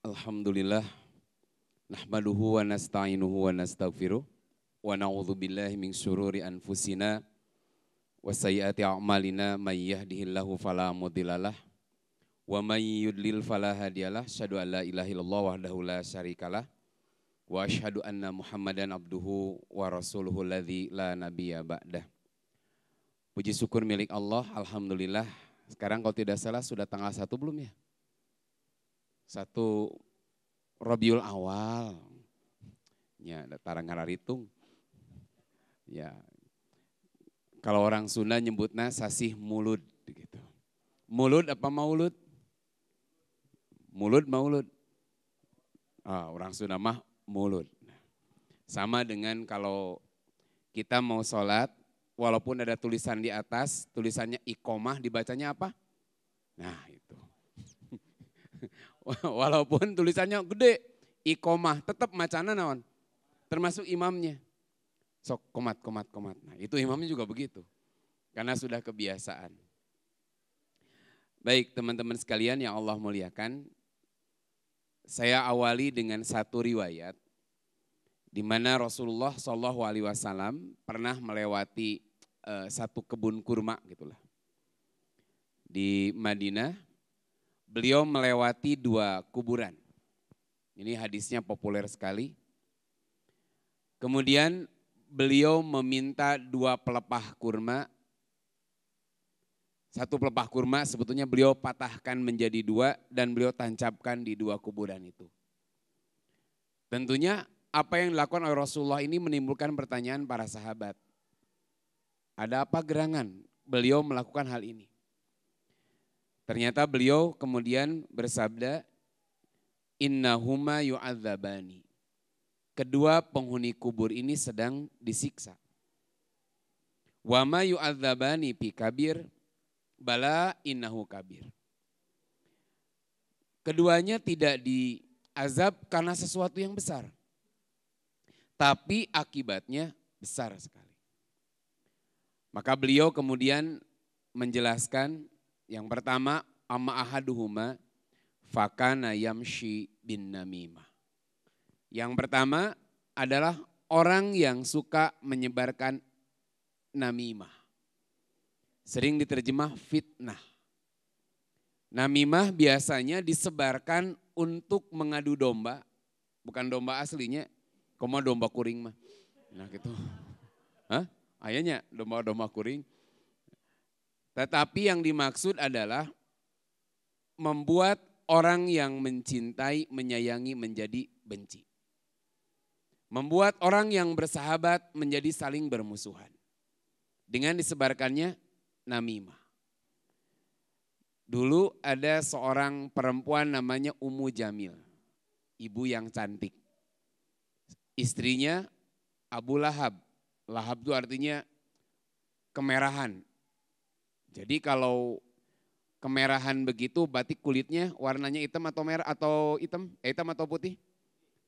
Alhamdulillah, nahmaduhu wa nasta'inuhu wa nastaghfiruh wa na'udzu billahi min syururi anfusina wa sayyiati a'malina may yahdihillahu fala mudhillalah wa may yudlil fala hadiyalah. Asyhadu an la ilaha illallah wahdahu la syarikalah wa asyhadu anna Muhammadan abduhu wa rasuluhu alladzi la nabiyya ba'dah. Puji syukur milik Allah, alhamdulillah. Sekarang kalau tidak salah sudah tanggal 1 belum ya? 1 Rabiul Awal. Ya, tarang ngaritung. Ya. Kalau orang Sunda nyebutnya sasih mulud gitu. Mulud apa maulud? Mulud maulud. Orang Sunda mah mulud. Sama dengan kalau kita mau sholat, walaupun ada tulisan di atas, tulisannya iqomah, dibacanya apa? Nah itu. Walaupun tulisannya gede, iqomah, tetap macana naon. Termasuk imamnya. Sok komat. Nah itu imamnya juga begitu. Karena sudah kebiasaan. Baik teman-teman sekalian yang Allah muliakan. Saya awali dengan satu riwayat. Di mana Rasulullah SAW pernah melewati satu kebun kurma gitulah. Di Madinah. Beliau melewati 2 kuburan. Ini hadisnya populer sekali. Kemudian beliau meminta 2 pelepah kurma. 1 pelepah kurma sebetulnya beliau patahkan menjadi 2 dan beliau tancapkan di 2 kuburan itu. Tentunya apa yang dilakukan oleh Rasulullah ini menimbulkan pertanyaan para sahabat. Ada apa gerangan beliau melakukan hal ini? Ternyata beliau kemudian bersabda, innahuma yu'adzabani. Kedua penghuni kubur ini sedang disiksa. Wa ma yu'adzabani fi kabir, bala innahu kabir. Keduanya tidak diazab karena sesuatu yang besar. Tapi akibatnya besar sekali. Maka beliau kemudian menjelaskan, yang pertama, amma ahaduhuma fakana yamshi bin namimah. Yang pertama adalah orang yang suka menyebarkan namimah. Sering diterjemah fitnah. Namimah biasanya disebarkan untuk mengadu domba, bukan domba aslinya, komo domba kuring mah. Nah gitu. Hah? Ayahnya domba kuring. Tetapi yang dimaksud adalah membuat orang yang mencintai, menyayangi menjadi benci. Membuat orang yang bersahabat menjadi saling bermusuhan. Dengan disebarkannya namimah. Dulu ada seorang perempuan namanya Ummu Jamil. Ibu yang cantik. Istrinya Abu Lahab. Lahab itu artinya kemerahan. Jadi kalau kemerahan begitu berarti kulitnya warnanya hitam atau merah atau hitam? Hitam atau putih?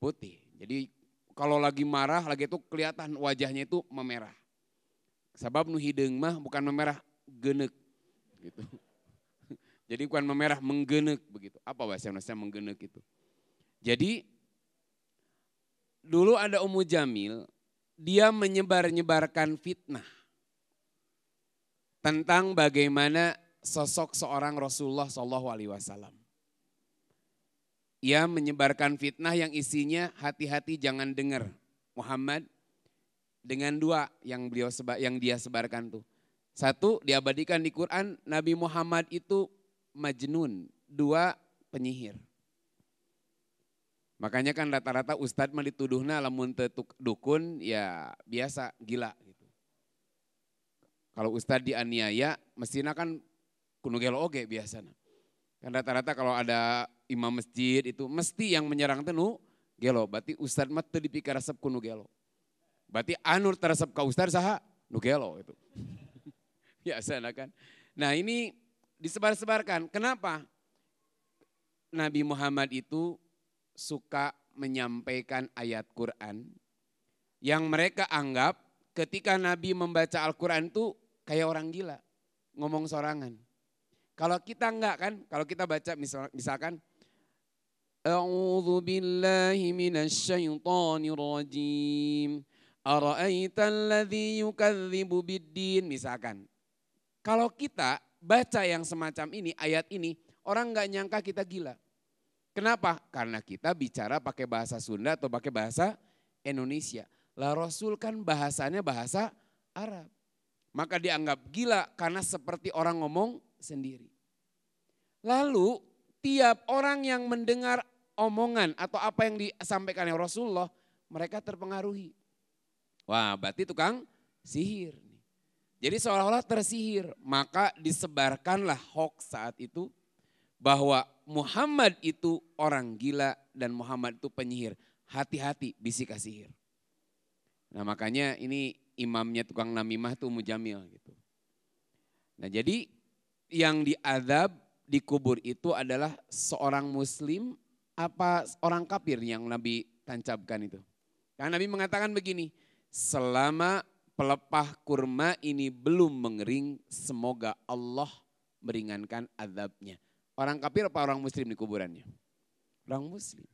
Putih. Jadi kalau lagi marah lagi itu kelihatan wajahnya itu memerah. Sebab nu hideung mah bukan memerah genek gitu. Jadi bukan memerah menggenek begitu. Apa bahasa Indonesia menggenek itu? Jadi dulu ada Ummu Jamil, dia menyebarkan fitnah tentang bagaimana sosok seorang Rasulullah SAW. Ia menyebarkan fitnah yang isinya hati-hati jangan dengar Muhammad dengan 2 yang dia sebarkan tuh. 1 diabadikan di Quran, Nabi Muhammad itu majnun, 2 penyihir. Makanya kan rata-rata ustadz mah dituduhna lamun teu dukun ya biasa gila gitu. Kalau ustadz dianiaya, mestinya kan kuno gelo oge biasanya. Kan rata-rata kalau ada imam masjid itu mesti yang menyerang tenu gelo. Berarti ustadz mah teu dipikir resep kuno gelo. Berarti anur teresep ka ustadz saha nu gelo itu. Biasanya kan. Nah ini disebar-sebarkan. Kenapa? Nabi Muhammad itu suka menyampaikan ayat Quran yang mereka anggap ketika Nabi membaca Al-Quran itu kayak orang gila, ngomong sorangan. Kalau kita enggak kan, kalau kita baca misalkan A'udzu billahi minasy syaithanir rajim. Ara'aital ladzi yukadzibu biddin. Misalkan, kalau kita baca yang semacam ini, ayat ini, orang nggak nyangka kita gila. Kenapa? Karena kita bicara pakai bahasa Sunda atau pakai bahasa Indonesia. Lah Rasul kan bahasanya bahasa Arab. Maka dianggap gila karena seperti orang ngomong sendiri. Lalu tiap orang yang mendengar omongan atau apa yang disampaikan oleh Rasulullah, mereka terpengaruhi. Wah, berarti tukang sihir. Jadi seolah-olah tersihir, maka disebarkanlah hoax saat itu bahwa Muhammad itu orang gila dan Muhammad itu penyihir. Hati-hati bisika sihir. Nah makanya ini imamnya tukang namimah tuh Mujamil gitu. Nah jadi yang diazab di kubur itu adalah seorang muslim apa orang kafir yang Nabi tancapkan itu. Karena Nabi mengatakan begini, selama pelepah kurma ini belum mengering, semoga Allah meringankan azabnya. Orang kafir apa orang muslim di kuburannya? Orang muslim.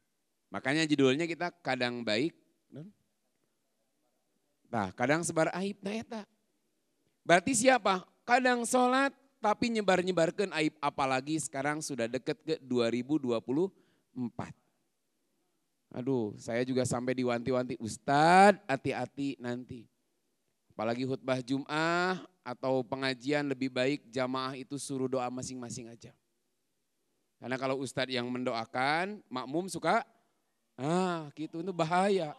Makanya judulnya kita kadang baik, nah kadang sebar aib, nah eta. Berarti siapa? Kadang sholat tapi nyebar-nyebarkan aib, apalagi sekarang sudah deket ke 2024. Aduh, saya juga sampai diwanti-wanti, Ustadz hati-hati nanti. Apalagi khutbah Jum'ah atau pengajian lebih baik jamaah itu suruh doa masing-masing aja. Karena kalau Ustadz yang mendoakan, makmum suka, gitu itu bahaya.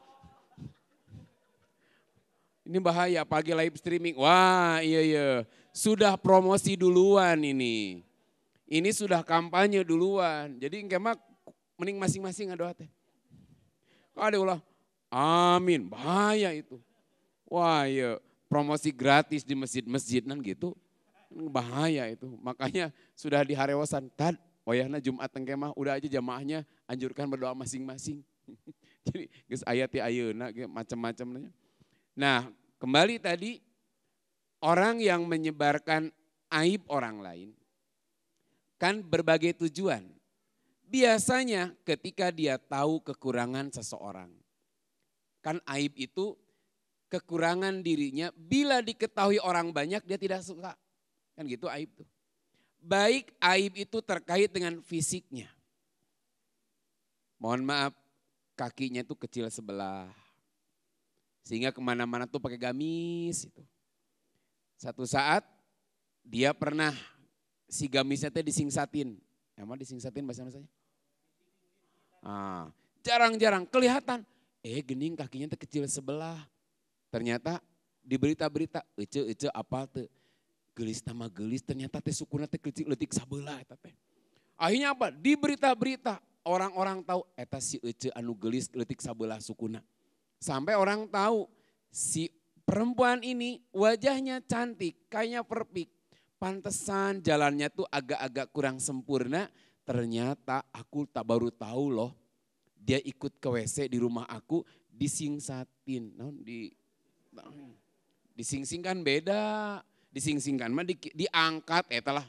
Ini bahaya, pagi live streaming, wah iya, sudah promosi duluan ini. Ini sudah kampanye duluan, jadi engkemak mending masing-masing doa teh. Kalau ada ulah, amin, bahaya itu. Wah iya, promosi gratis di masjid-masjid nan gitu, bahaya itu. Makanya sudah diharewasan, wayahna Jumat engkemah udah aja jamaahnya anjurkan berdoa masing-masing. Jadi geus aya ti ayeuna macam-macam. Nah, kembali tadi orang yang menyebarkan aib orang lain kan berbagai tujuan. Biasanya ketika dia tahu kekurangan seseorang. Kan aib itu kekurangan dirinya, bila diketahui orang banyak dia tidak suka. Kan gitu aib tuh. Baik aib itu terkait dengan fisiknya. Mohon maaf, kakinya itu kecil sebelah. Sehingga kemana-mana tuh pakai gamis itu. Satu saat dia pernah si gamisnya teh disingsatin. Emang disingsatin bahasa-bahasanya? Jarang-jarang kelihatan. Gening kakinya teh kecil sebelah. Ternyata di berita-berita, ece apa tuh? Gelis nama gelis, ternyata teh sukuna teh kecil letik sabelah. Akhirnya apa? Di berita-berita orang-orang tahu, eta si ece anu gelis letik sabelah sukuna. Sampai orang tahu si perempuan ini wajahnya cantik, kayaknya perfect. Pantesan jalannya tuh agak-agak kurang sempurna. Ternyata aku tak baru tahu loh. Dia ikut ke WC di rumah aku disingsatin. Disingsingkan beda. Disingsingkan mah diangkat etalah.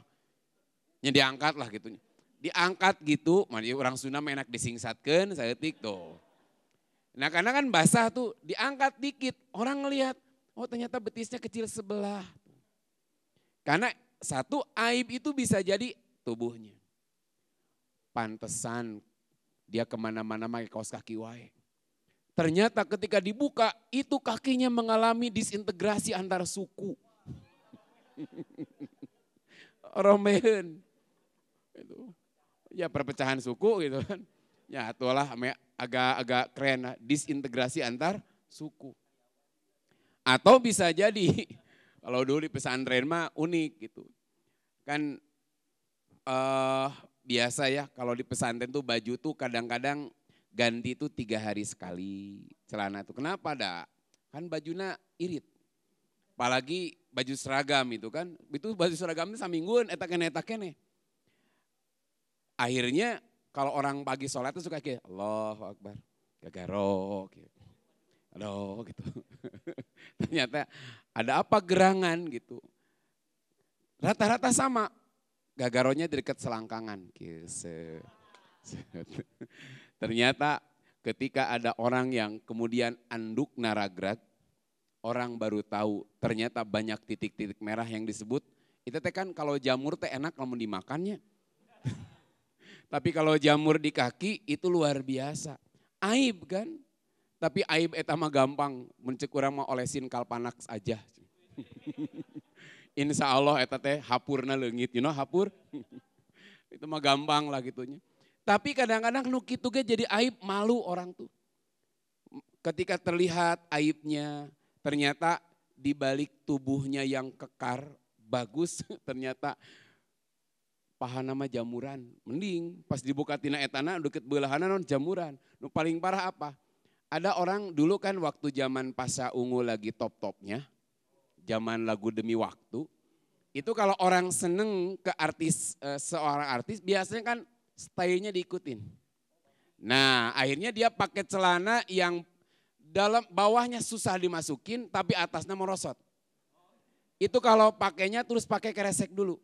Ya diangkat lah gitu. Diangkat gitu, orang Sunda enak disingsatkan, saya tik tuh. Nah karena kan basah tuh diangkat dikit, orang ngelihat, oh ternyata betisnya kecil sebelah. Karena satu aib itu bisa jadi tubuhnya. Pantesan dia kemana-mana pakai kaos kaki wae. Ternyata ketika dibuka itu kakinya mengalami disintegrasi antar suku. Romehen. Ya perpecahan suku gitu kan. Ya itulah agak keren, disintegrasi antar suku. Atau bisa jadi, kalau dulu di pesantren mah unik gitu. Kan biasa ya kalau di pesantren tuh baju tuh kadang-kadang ganti tuh 3 hari sekali celana tuh. Kenapa dah? Kan bajunya irit. Apalagi baju seragam itu kan. Itu baju seragamnya samingguan etak-kene. Akhirnya kalau orang pagi sholat itu suka kayak Allahu Akbar, gagarok gitu. Aduh gitu. Ternyata ada apa gerangan gitu. Rata-rata sama. Gagaronya di dekat selangkangan. Ternyata ketika ada orang yang kemudian anduk naragrag, orang baru tahu ternyata banyak titik-titik merah yang disebut. Itu teh kan kalau jamur teh enak kalau dimakannya. Tapi kalau jamur di kaki itu luar biasa. Aib kan? Tapi aib eta mah gampang, mencek urang mah olesin kalpanax aja. Insya Allah eta teh hapurna leungit, you know hapur? Itu mah gampang lah gitunya. Tapi kadang-kadang nu kitu ge jadi aib, malu orang tuh. Ketika terlihat aibnya, ternyata di balik tubuhnya yang kekar, bagus, ternyata pahana mah jamuran. Mending pas dibuka tina etana deket beulahana non jamuran. Nu paling parah apa? Ada orang dulu kan waktu zaman Pasha Ungu lagi top-topnya, zaman lagu Demi Waktu, itu kalau orang seneng ke artis, seorang artis biasanya kan stylenya diikutin. Nah akhirnya dia pakai celana yang dalam bawahnya susah dimasukin tapi atasnya merosot. Itu kalau pakainya terus pakai kresek dulu.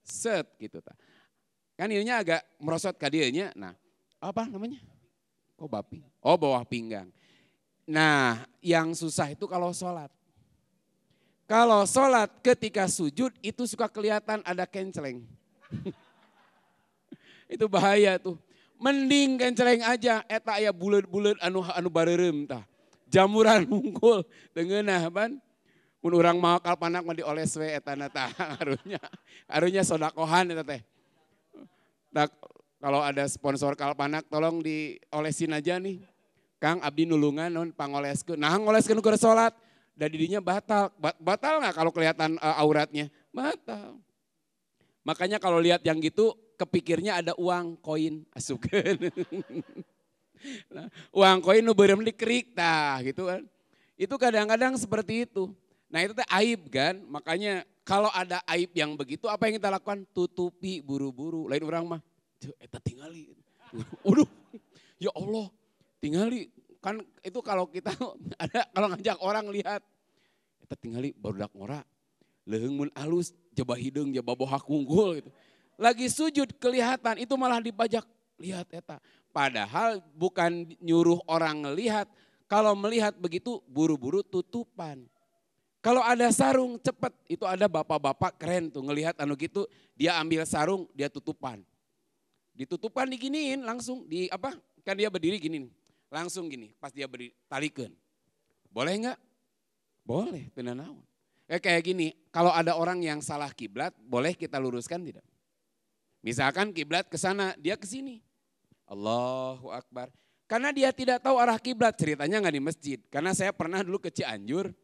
Set gitu. Kan ininya agak merosot kadianya. Nah apa namanya? Kok bapi? Oh bawah pinggang. Nah yang susah itu kalau sholat. Kalau sholat ketika sujud itu suka kelihatan ada kenceleng. Itu bahaya tuh. Mending kenceleng aja, eta aya bulet-bulet anu bareureum tah. Jamuran hungkul teungeunah ban. Mun urang mau kalpanak mah dioles we eta tah harunya sodakohan eta teh. Nah, kalau ada sponsor kalpanak tolong diolesin aja nih. Kang abdi nulungan non pangoleskeun. Nah ngoleskeun keur salat da didinya batal. Batal enggak kalau kelihatan auratnya? Batal. Makanya kalau lihat yang gitu kepikirnya ada uang koin asukeun. Nah, uang koin nu beureum dikerik tah gitu kan. Itu kadang-kadang seperti itu. Nah itu teh aib kan, makanya kalau ada aib yang begitu apa yang kita lakukan? Tutupi buru-buru. Lain orang mah, eta tingali. Waduh, ya Allah, tingali. Kan itu kalau kita ada kalau ngajak orang lihat, eta tingali barudak ngora, leheung mun alus, jaba hideung, jaba bohak unggul gitu. Lagi sujud kelihatan, itu malah dipajak, lihat eta. Padahal bukan nyuruh orang ngelihat, kalau melihat begitu buru-buru tutupan. Kalau ada sarung cepet, itu ada bapak-bapak keren tuh ngelihat anu gitu, dia ambil sarung, dia tutupan. Ditutupan diginiin langsung, di apa? Kan dia berdiri gini nih, langsung gini, pas dia berdiri, talikeun. Boleh enggak? Boleh, teu naon. Kayak gini, kalau ada orang yang salah kiblat, boleh kita luruskan tidak? Misalkan kiblat ke sana, dia ke sini. Allahu Akbar. Karena dia tidak tahu arah kiblat, ceritanya nggak di masjid. Karena saya pernah dulu ke Cianjur,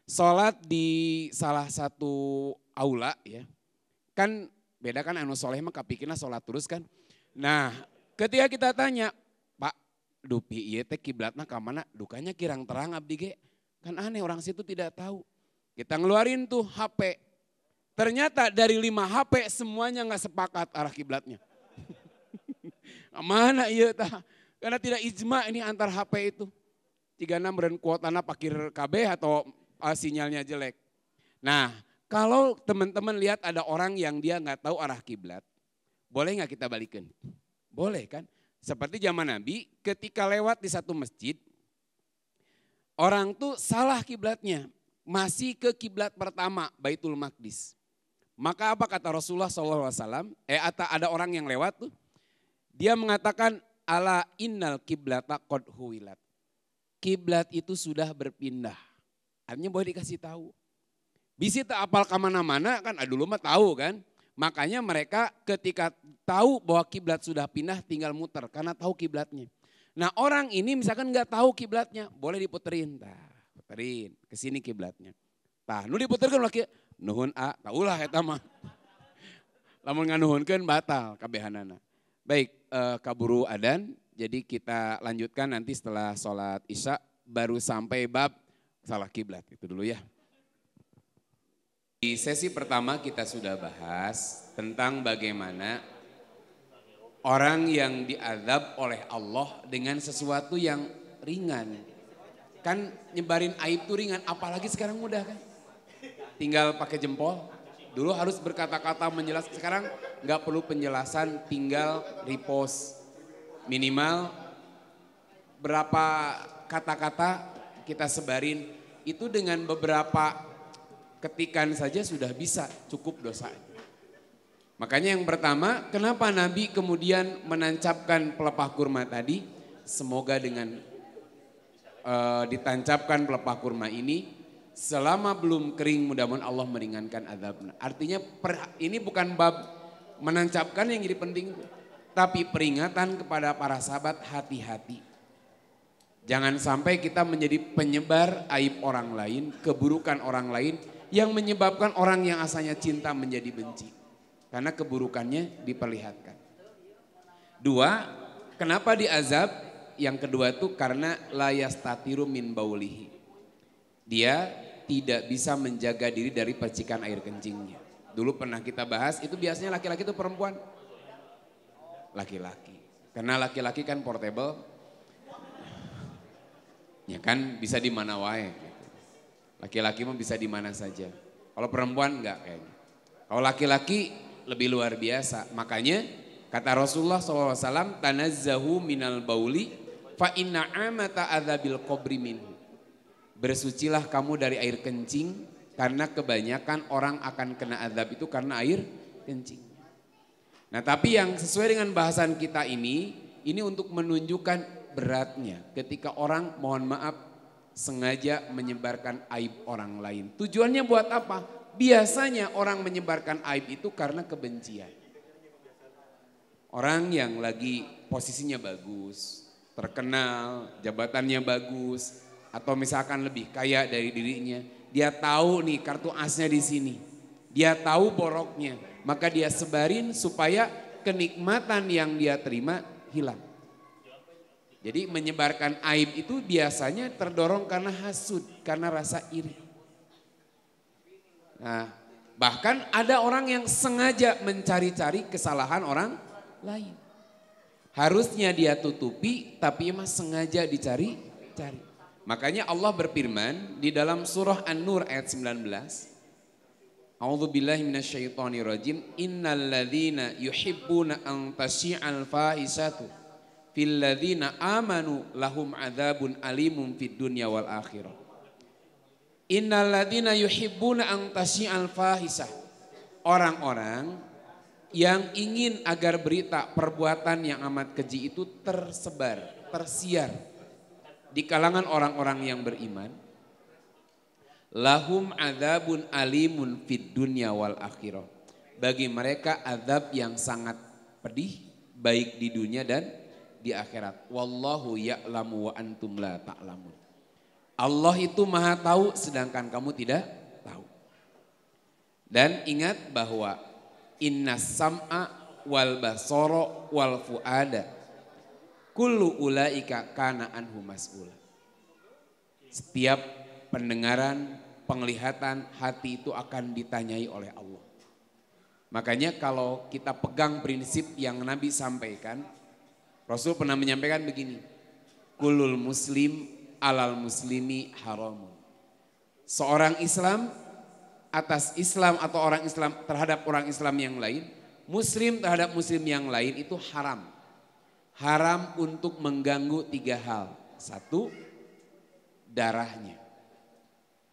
sholat di salah satu aula ya. Kan beda kan anu soleh mah kapikirna sholat terus kan. Nah ketika kita tanya, Pak dupi ieu teh kiblatna ka mana? Dukanya kirang terang abdi ge. Kan aneh orang situ tidak tahu. Kita ngeluarin tuh HP. Ternyata dari 5 HP semuanya nggak sepakat arah kiblatnya. Mana iya tah? Karena tidak ijma ini antar HP itu. 36 beren kuotana pakir KB atau sinyalnya jelek. Nah kalau teman-teman lihat ada orang yang dia nggak tahu arah kiblat, boleh nggak kita balikin? Boleh kan? Seperti zaman Nabi ketika lewat di satu masjid, orang tuh salah kiblatnya, masih ke kiblat pertama Baitul Maqdis. Maka apa kata Rasulullah SAW? Ada orang yang lewat tuh, dia mengatakan ala innal kiblata qad huwilat. Kiblat itu sudah berpindah. Artinya boleh dikasih tahu. Bisa tak apal kemana-mana kan, dulu mah tahu kan. Makanya mereka ketika tahu bahwa kiblat sudah pindah tinggal muter karena tahu kiblatnya. Nah orang ini misalkan nggak tahu kiblatnya, boleh diputerin. Puterin ke sini kiblatnya. Nu diputerkeun laki nuhun taulah eta mah. Lamun nganuhunkeun batal kabehanana. Baik, kaburu adan. Jadi kita lanjutkan nanti setelah sholat Isya baru sampai bab salah kiblat. Itu dulu ya. Di sesi pertama kita sudah bahas tentang bagaimana orang yang diazab oleh Allah dengan sesuatu yang ringan. Kan nyebarin aib itu ringan, apalagi sekarang mudah kan. Tinggal pakai jempol. Dulu harus berkata-kata menjelaskan, sekarang nggak perlu penjelasan, tinggal repost. Minimal berapa kata-kata kita sebarin, itu dengan beberapa ketikan saja sudah bisa cukup dosa. Makanya yang pertama, kenapa Nabi kemudian menancapkan pelepah kurma tadi? Semoga dengan ditancapkan pelepah kurma ini, selama belum kering mudah-mudahan Allah meringankan azabnya. Artinya ini bukan bab menancapkan yang jadi penting, tapi peringatan kepada para sahabat, hati-hati. Jangan sampai kita menjadi penyebar aib orang lain, keburukan orang lain yang menyebabkan orang yang asalnya cinta menjadi benci. Karena keburukannya diperlihatkan. Dua, kenapa diazab? Yang kedua itu karena la yastatiru min baulihi. Dia tidak bisa menjaga diri dari percikan air kencingnya. Dulu pernah kita bahas, itu biasanya laki-laki itu perempuan? Laki-laki. Karena laki-laki kan portable. Ya kan bisa di mana wae. Laki-laki mah bisa di mana saja. Kalau perempuan enggak kayaknya. Kalau laki-laki lebih luar biasa. Makanya kata Rasulullah SAW, tanazzahu minal bauli fa inna amata adzabil qabri minhu. Bersucilah kamu dari air kencing karena kebanyakan orang akan kena azab itu karena air kencing. Nah, tapi yang sesuai dengan bahasan kita ini untuk menunjukkan beratnya ketika orang mohon maaf sengaja menyebarkan aib orang lain. Tujuannya buat apa? Biasanya orang menyebarkan aib itu karena kebencian. Orang yang lagi posisinya bagus, terkenal, jabatannya bagus, atau misalkan lebih kaya dari dirinya, dia tahu nih kartu asnya di sini, dia tahu boroknya, maka dia sebarin supaya kenikmatan yang dia terima hilang. Jadi menyebarkan aib itu biasanya terdorong karena hasud, karena rasa iri. Nah, bahkan ada orang yang sengaja mencari-cari kesalahan orang lain. Harusnya dia tutupi, tapi emang sengaja dicari-cari. Makanya Allah berfirman di dalam surah An-Nur ayat 19. A'udzubillahi minasyaitonirrajim. Innal ladzina yuhibbuna an tasyi'al fahisatu fil ladzina amanu lahum adzabun alimun fid dunya wal akhirah. Innal ladzina yuhibbuna an tasyi'al fahisah. Orang-orang yang ingin agar berita perbuatan yang amat keji itu tersebar, tersiar di kalangan orang-orang yang beriman. Lahum adzabun alimun fid dunya wal akhirah. Bagi mereka azab yang sangat pedih baik di dunia dan di akhirat. Wallahu ya'lamu wa antum la ta'lamun. Allah itu maha tahu sedangkan kamu tidak tahu. Dan ingat bahwa innas sam'a wal basara wal fuada kullu ulaika kana anhu mas'ula. Setiap pendengaran, penglihatan, hati itu akan ditanyai oleh Allah. Makanya kalau kita pegang prinsip yang Nabi sampaikan, Rasul pernah menyampaikan begini, kulul muslim alal muslimi haramun. Seorang Islam atas Islam atau orang Islam terhadap orang Islam yang lain, muslim terhadap muslim yang lain itu haram. Haram untuk mengganggu 3 hal. 1, darahnya.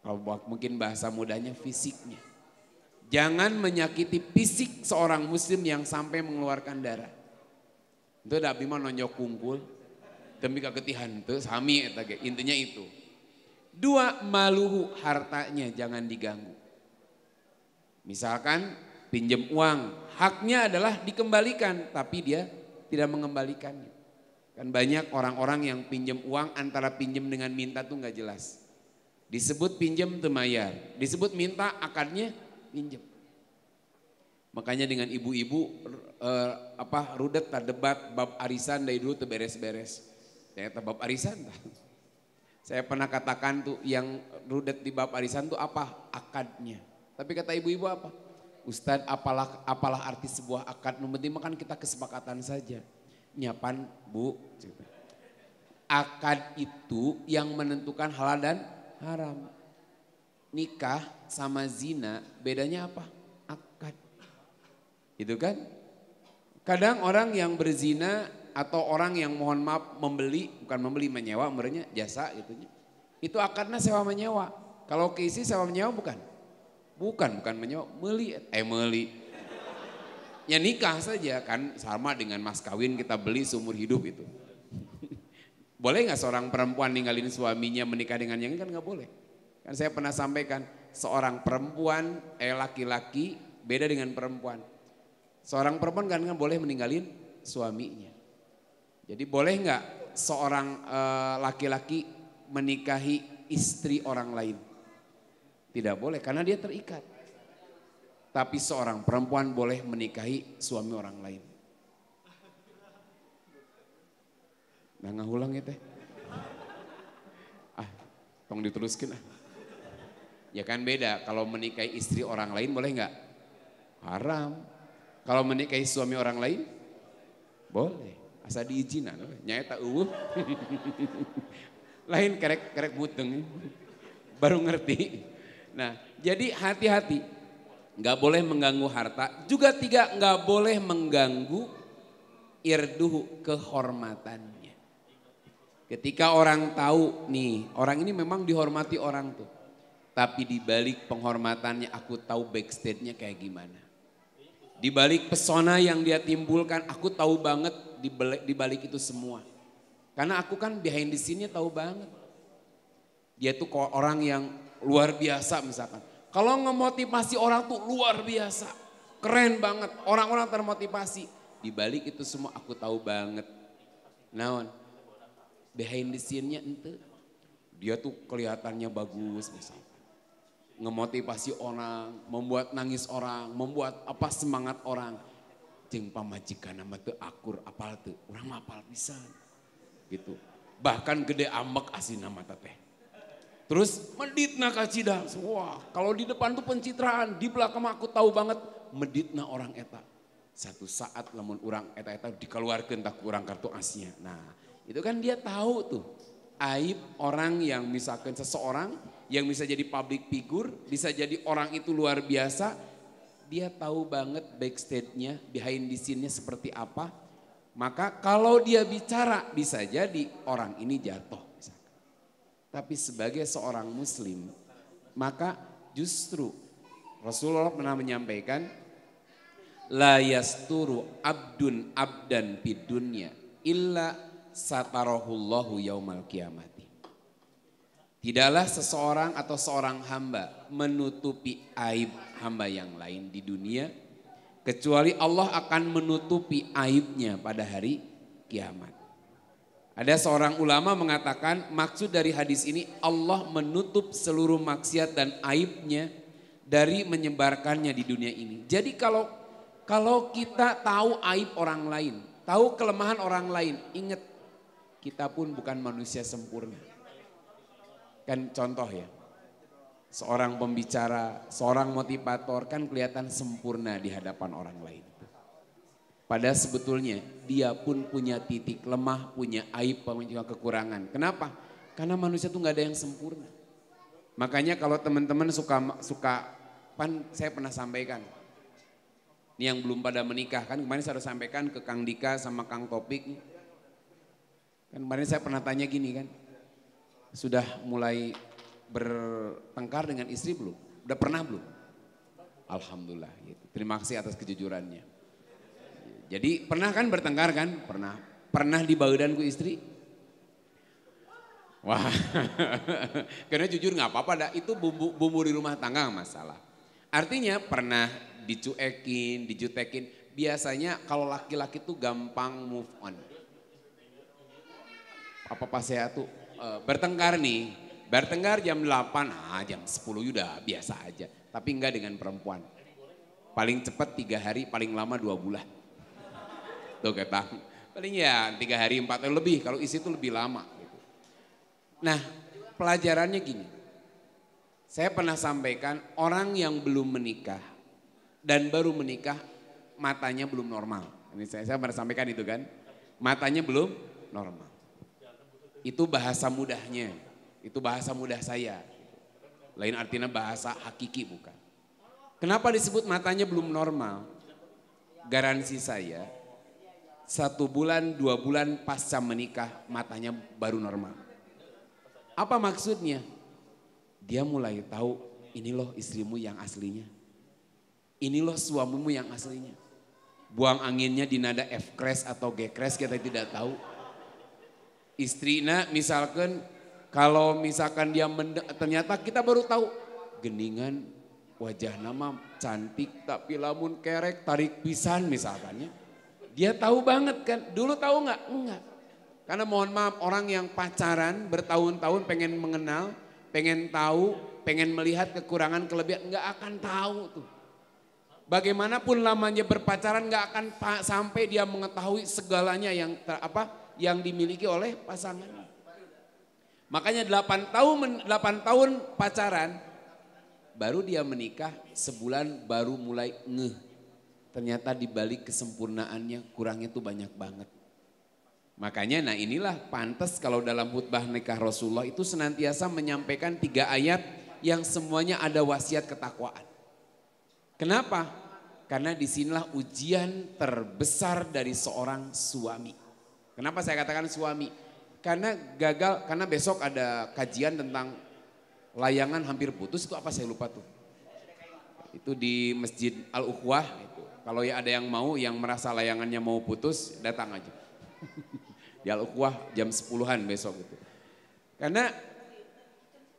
Kalau mungkin bahasa mudahnya fisiknya. Jangan menyakiti fisik seorang muslim yang sampai mengeluarkan darah. Itu ada abdi mah nonjok kungkul. Demi keketihan itu sami intinya itu. 2, maluhu, hartanya jangan diganggu. Misalkan pinjam uang, haknya adalah dikembalikan tapi dia tidak mengembalikannya. Kan banyak orang-orang yang pinjam uang antara pinjam dengan minta tuh nggak jelas. Disebut pinjam tuh mayar, disebut minta akadnya pinjam. Makanya dengan ibu-ibu rudet debat bab arisan dari dulu tuh beres-beres. Saya bab arisan. Saya pernah katakan tuh yang rudet di bab arisan tuh apa? Akadnya. Tapi kata ibu-ibu apa? Ustadz apalah arti sebuah akad? Yang penting makan kita kesepakatan saja. Nyapan bu. Akad itu yang menentukan halal dan haram. Nikah sama zina bedanya apa? Akad. Itu kan? Kadang orang yang berzina atau orang yang mohon maaf menyewa merenya jasa gitu. Itu akadnya sewa menyewa. Kalau keisi sewa menyewa bukan? Bukan menyewa, meli. Ya nikah saja kan sama dengan mas kawin kita beli seumur hidup itu. Boleh nggak seorang perempuan ninggalin suaminya menikah dengan yang ini? Kan nggak boleh. Kan saya pernah sampaikan seorang perempuan, laki-laki beda dengan perempuan. Seorang perempuan kan boleh meninggalin suaminya. Jadi boleh nggak seorang laki-laki menikahi istri orang lain? Tidak boleh karena dia terikat. Tapi seorang perempuan boleh menikahi suami orang lain. Nah ngulang ya teh. Tong diteruskin ah. Ya kan beda, kalau menikahi istri orang lain boleh nggak? Haram. Kalau menikahi suami orang lain? Boleh. Asa diizinan, nyaeta lain kerek muteng. Baru ngerti. Nah jadi hati-hati. Nggak boleh mengganggu harta. Juga nggak boleh mengganggu irduhu, kehormatannya. Ketika orang tahu nih, orang ini memang dihormati orang tuh. Tapi di balik penghormatannya aku tahu backstage-nya kayak gimana. Di balik pesona yang dia timbulkan aku tahu banget di balik itu semua. Karena aku kan behind the scene-nya tahu banget. Dia tuh orang yang luar biasa misalkan. Kalau ngemotivasi orang tuh luar biasa. Keren banget, orang-orang termotivasi. Di balik itu semua aku tahu banget. Naon? Behind the scene-nya ente. Dia tuh kelihatannya bagus misalkan. Ngemotivasi orang, membuat nangis orang, membuat semangat orang. Jeung pamajikan nama teu akur apal teu, urang mah apal pisan. Gitu. Bahkan gede ambek asina mata teh. Terus meditna ka Cidang. Wah, kalau di depan tuh pencitraan, di belakang aku tahu banget meditna orang eta. Satu saat lamun urang eta dikeluarkeun tak urang kartu asnya. Nah, itu kan dia tahu tuh aib orang yang misalkan seseorang yang bisa jadi public figure, bisa jadi orang itu luar biasa, dia tahu banget backstage-nya, behind the scene-nya seperti apa. Maka kalau dia bicara bisa jadi orang ini jatuh. Misalkan. Tapi sebagai seorang muslim, maka justru Rasulullah pernah menyampaikan, la yasturu abdun abdan fid dunya illa satarahullahu yaumal qiyamati. Tidaklah seseorang atau seorang hamba menutupi aib hamba yang lain di dunia kecuali Allah akan menutupi aibnya pada hari kiamat. Ada seorang ulama mengatakan maksud dari hadis ini Allah menutup seluruh maksiat dan aibnya dari menyebarkannya di dunia ini. Jadi kalau kita tahu aib orang lain, tahu kelemahan orang lain, ingat kita pun bukan manusia sempurna. Kan contoh ya, seorang pembicara, seorang motivator kan kelihatan sempurna di hadapan orang lain. Padahal sebetulnya dia pun punya titik lemah, punya aib, punya kekurangan. Kenapa? Karena manusia tuh gak ada yang sempurna. Makanya kalau teman-teman suka saya pernah sampaikan. Ini yang belum pada menikah, kan kemarin saya harus sampaikan ke Kang Dika sama Kang Topik. Kan kemarin saya pernah tanya gini kan. Sudah mulai bertengkar dengan istri belum? Udah pernah belum? Alhamdulillah. Gitu. Terima kasih atas kejujurannya. Jadi pernah kan bertengkar kan? Pernah. Pernah dibaudan ku istri? Wah, karena jujur gak apa-apa. Itu bumbu di rumah tangga gak masalah. Artinya pernah dicuekin, dijutekin. Biasanya kalau laki-laki tuh gampang move on. Apa-apa saya tuh bertengkar nih, bertengkar jam 8, jam 10 udah biasa aja. Tapi enggak dengan perempuan. Paling cepat 3 hari, paling lama 2 bulan. Tuh kata, paling ya 3 hari 4 hari lebih, kalau isi itu lebih lama. Gitu. Nah pelajarannya gini, saya pernah sampaikan orang yang belum menikah dan baru menikah matanya belum normal. Ini saya pernah sampaikan itu kan, matanya belum normal. Itu bahasa mudahnya, itu bahasa mudah saya. Lain artinya bahasa hakiki bukan. Kenapa disebut matanya belum normal? Garansi saya 1 bulan, 2 bulan pasca menikah matanya baru normal. Apa maksudnya? Dia mulai tahu ini loh istrimu yang aslinya. Ini loh suamimu yang aslinya. Buang anginnya di nada F crash atau G crash kita tidak tahu. Istrina misalkan kalau misalkan dia ternyata kita baru tahu geningan wajah nama cantik tapi lamun kerek tarik pisan misalkannya. Dia tahu banget kan, dulu tahu nggak? Enggak. Karena mohon maaf orang yang pacaran bertahun-tahun pengen mengenal, pengen tahu, pengen melihat kekurangan kelebihan nggak akan tahu tuh. Bagaimanapun lamanya berpacaran nggak akan sampai dia mengetahui segalanya yang dimiliki oleh pasangan. Makanya 8 tahun pacaran baru dia menikah, sebulan baru mulai ngeh. Ternyata di balik kesempurnaannya kurangnya tuh banyak banget. Makanya inilah pantas kalau dalam khutbah nikah Rasulullah itu senantiasa menyampaikan 3 ayat yang semuanya ada wasiat ketakwaan. Kenapa? Karena disinilah ujian terbesar dari seorang suami. Kenapa saya katakan suami? Karena besok ada kajian tentang layangan hampir putus, itu apa saya lupa tuh. Itu di Masjid Al-Ukhwah. Kalau ya ada yang mau, yang merasa layangannya mau putus, datang aja. Di Al-Ukhwah jam 10-an besok itu. Karena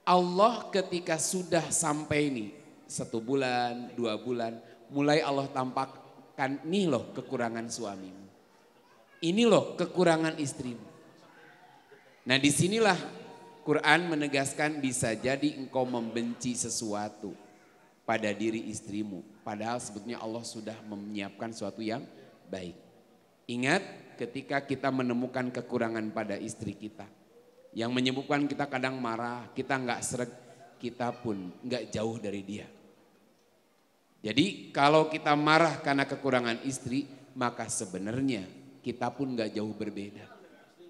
Allah ketika sudah sampai nih, 1 bulan, 2 bulan, mulai Allah tampakkan, nih loh kekurangan suamimu. Ini loh kekurangan istrimu. Nah disinilah Quran menegaskan bisa jadi engkau membenci sesuatu pada diri istrimu. Padahal sebetulnya Allah sudah menyiapkan sesuatu yang baik. Ingat ketika kita menemukan kekurangan pada istri kita. Yang menyebabkan kita kadang marah, kita nggak sreg, kita pun nggak jauh dari dia. Jadi kalau kita marah karena kekurangan istri, maka sebenarnya kita pun gak jauh berbeda.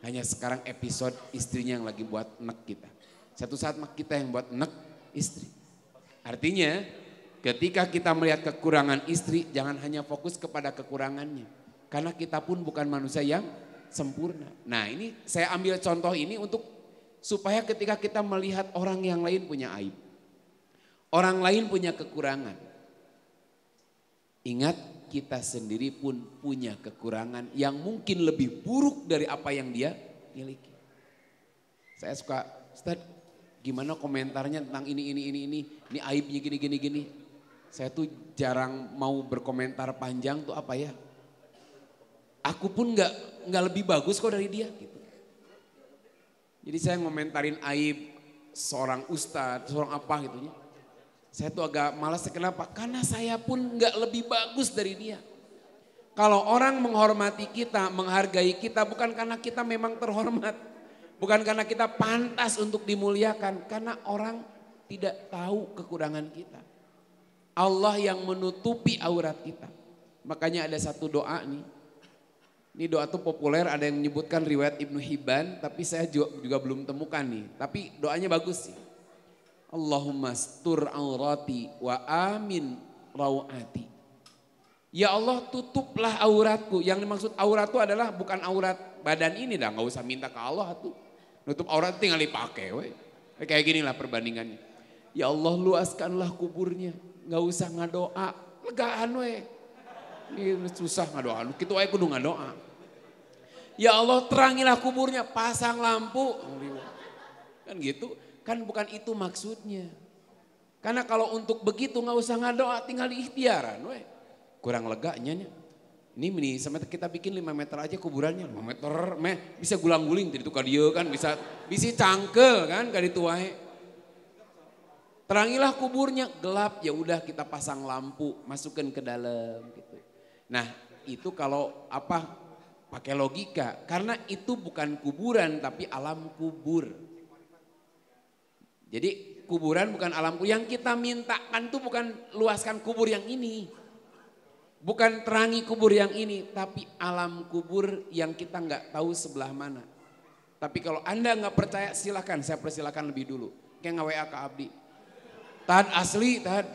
Hanya sekarang episode istrinya yang lagi buat nek kita. Satu saat kita yang buat nek istri. Artinya ketika kita melihat kekurangan istri, jangan hanya fokus kepada kekurangannya. Karena kita pun bukan manusia yang sempurna. Nah ini saya ambil contoh ini untuk supaya ketika kita melihat orang yang lain punya aib. Orang lain punya kekurangan. Ingat kita sendiri pun punya kekurangan yang mungkin lebih buruk dari apa yang dia miliki. Saya suka, Ustaz gimana komentarnya tentang ini aibnya gini. Saya tuh jarang mau berkomentar panjang tuh apa ya. Aku pun nggak lebih bagus kok dari dia gitu. Jadi saya ngomentarin aib seorang ustadz, seorang apa gitu ya. Saya tuh agak malas, kenapa? Karena saya pun nggak lebih bagus dari dia. Kalau orang menghormati kita, menghargai kita bukan karena kita memang terhormat. Bukan karena kita pantas untuk dimuliakan. Karena orang tidak tahu kekurangan kita. Allah yang menutupi aurat kita. Makanya ada satu doa nih. Ini doa tuh populer, ada yang menyebutkan riwayat Ibnu Hibban. Tapi saya juga belum temukan nih. Tapi doanya bagus sih. Allahumma stur aurati wa amin rawati. Ya Allah tutuplah auratku. Yang dimaksud aurat itu adalah bukan aurat badan ini dah. Gak usah minta ke Allah tuh. Nutup aurat tinggal dipakai. Kayak gini lah perbandingannya. Ya Allah luaskanlah kuburnya. Gak usah ngadoa. Legaan we. Ini susah ngadoa. Gitu aja kudu ngadoa. Ya Allah terangilah kuburnya. Pasang lampu. Kan gitu. Kan bukan itu maksudnya. Karena kalau untuk begitu gak usah ngadoa, tinggal diikhtiaran. Kurang leganya. Ini sama kita bikin 5 meter aja kuburannya. 5 meter, bisa gulang-guling jadi tukar dia kan. Bisa cangkel kan, gak dituai. Terangilah kuburnya, gelap ya udah kita pasang lampu, masukkan ke dalam gitu. Nah itu kalau pakai logika. Karena itu bukan kuburan tapi alam kubur. Jadi kuburan bukan alam kubur. Yang kita mintakan tuh bukan luaskan kubur yang ini. Bukan terangi kubur yang ini. Tapi alam kubur yang kita nggak tahu sebelah mana. Tapi kalau Anda nggak percaya silakan. Saya persilakan lebih dulu. Kayak nge-WA ke Abdi. Tad asli, tad.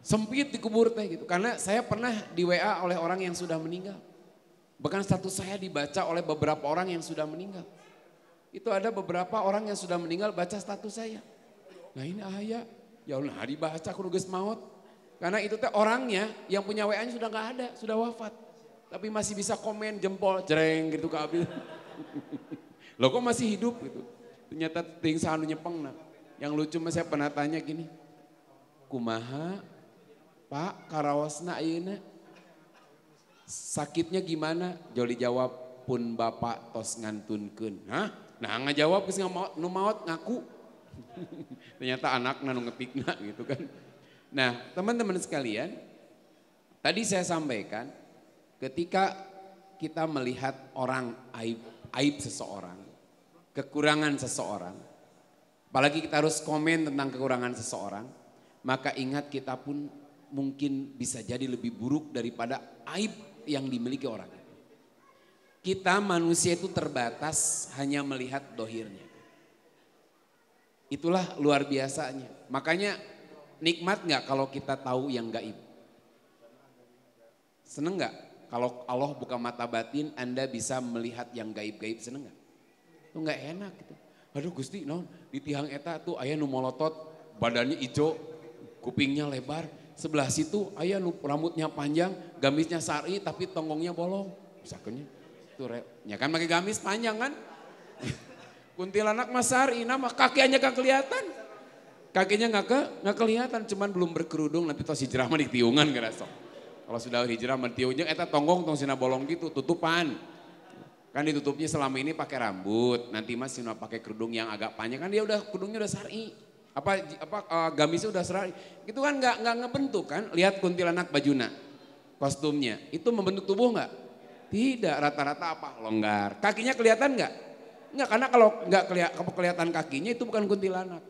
Sempit di kubur teh gitu. Karena saya pernah di WA oleh orang yang sudah meninggal. Bahkan status saya dibaca oleh beberapa orang yang sudah meninggal. Itu ada beberapa orang yang sudah meninggal baca status saya. Nah ini ayah, ya Allah dibaca aku geus maut. Karena itu teh orangnya yang punya WA-nya sudah nggak ada, sudah wafat. Tapi masih bisa komen jempol jreng gitu ke Abi. Loh kok masih hidup gitu. Ternyata ting sanu nyepeng. Yang lucu mah saya pernah tanya gini. Kumaha Pak karaosna ayeuna sakitnya gimana? Joli jawab pun bapak tos ngantunkeun. Hah? Nah ngajawab geus nu maot ngaku. Ternyata anakna nu ngepikna gitu kan. Nah, teman-teman sekalian, tadi saya sampaikan ketika kita melihat orang aib seseorang, kekurangan seseorang, apalagi kita harus komen tentang kekurangan seseorang, maka ingat kita pun mungkin bisa jadi lebih buruk daripada aib yang dimiliki orang. Kita manusia itu terbatas hanya melihat dohirnya. Itulah luar biasanya. Makanya nikmat gak kalau kita tahu yang gaib? Seneng gak? Kalau Allah buka mata batin Anda bisa melihat yang gaib-gaib, seneng gak? Itu gak enak gitu. Aduh Gusti non di tiang eta tuh ayah nu molotot badannya hijau, kupingnya lebar. Sebelah situ ayah nu rambutnya panjang, gamisnya sari tapi tonggongnya bolong. Misalkannya itu ya kan pakai gamis panjang kan? Kuntilanak mas sari, nama kakinya gak kelihatan. Kakinya nggak kelihatan, cuman belum berkerudung nanti tos hijrah mah di tiungan ngerasa. Kalau sudah hijrah mah tiungnya eta tonggong tong sina bolong gitu, tutupan. Kan ditutupnya selama ini pakai rambut, nanti mas sina pakai kerudung yang agak panjang kan dia udah kerudungnya udah sari. Gamisnya udah sari. Itu kan nggak ngebentuk kan? Lihat kuntilanak bajuna, kostumnya, itu membentuk tubuh nggak? Tidak, rata-rata apa? Longgar. Kakinya kelihatan nggak? Nggak, karena kalau nggak kelihatan kakinya itu bukan kuntilanak.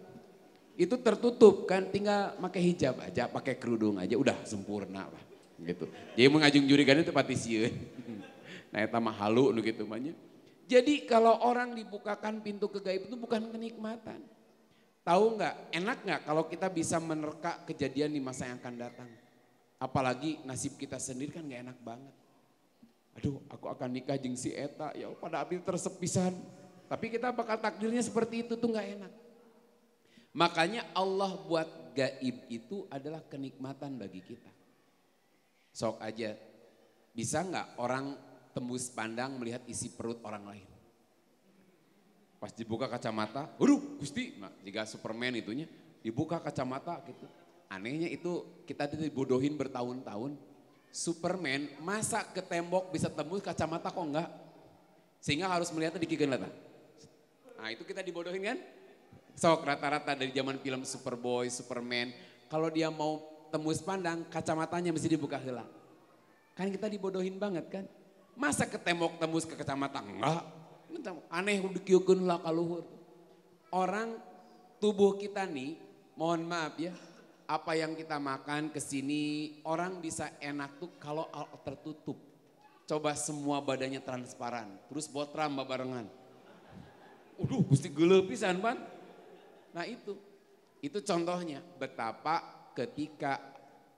Itu tertutup kan, tinggal pakai hijab aja, pakai kerudung aja, udah sempurna lah. Gitu. Jadi mengajung jurigan itu pati sieun. Nah eta mah halu nu kitu mah nya. Jadi kalau orang dibukakan pintu kegaib itu bukan kenikmatan. Tahu nggak? Enak nggak kalau kita bisa menerka kejadian di masa yang akan datang? Apalagi nasib kita sendiri kan nggak enak banget. Aduh, aku akan nikah jeung si eta, ya pada abdi tersepisan. Tapi kita bakal takdirnya seperti itu tuh nggak enak. Makanya Allah buat gaib itu adalah kenikmatan bagi kita. Sok aja, bisa nggak orang tembus pandang melihat isi perut orang lain? Pas dibuka kacamata, waduh Gusti, nah, jika Superman itunya dibuka kacamata gitu. Anehnya itu kita dibodohin bertahun-tahun. Superman masa ke tembok bisa tembus kacamata kok enggak? Sehingga harus melihatnya di kigeun lata. Nah itu kita dibodohin kan? Sok rata-rata dari zaman film Superboy, Superman, kalau dia mau tembus pandang, kacamatanya mesti dibuka heula. Kan kita dibodohin banget kan? Masa ke tembok tembus ke kacamata? Enggak. Aneh dikieukeun heula ka luhur. Orang tubuh kita nih, mohon maaf ya, apa yang kita makan ke sini, orang bisa enak tuh kalau tertutup. Coba semua badannya transparan, terus botram barengan. Uduh, Gusti geuleuh pisan pan. Nah itu contohnya betapa ketika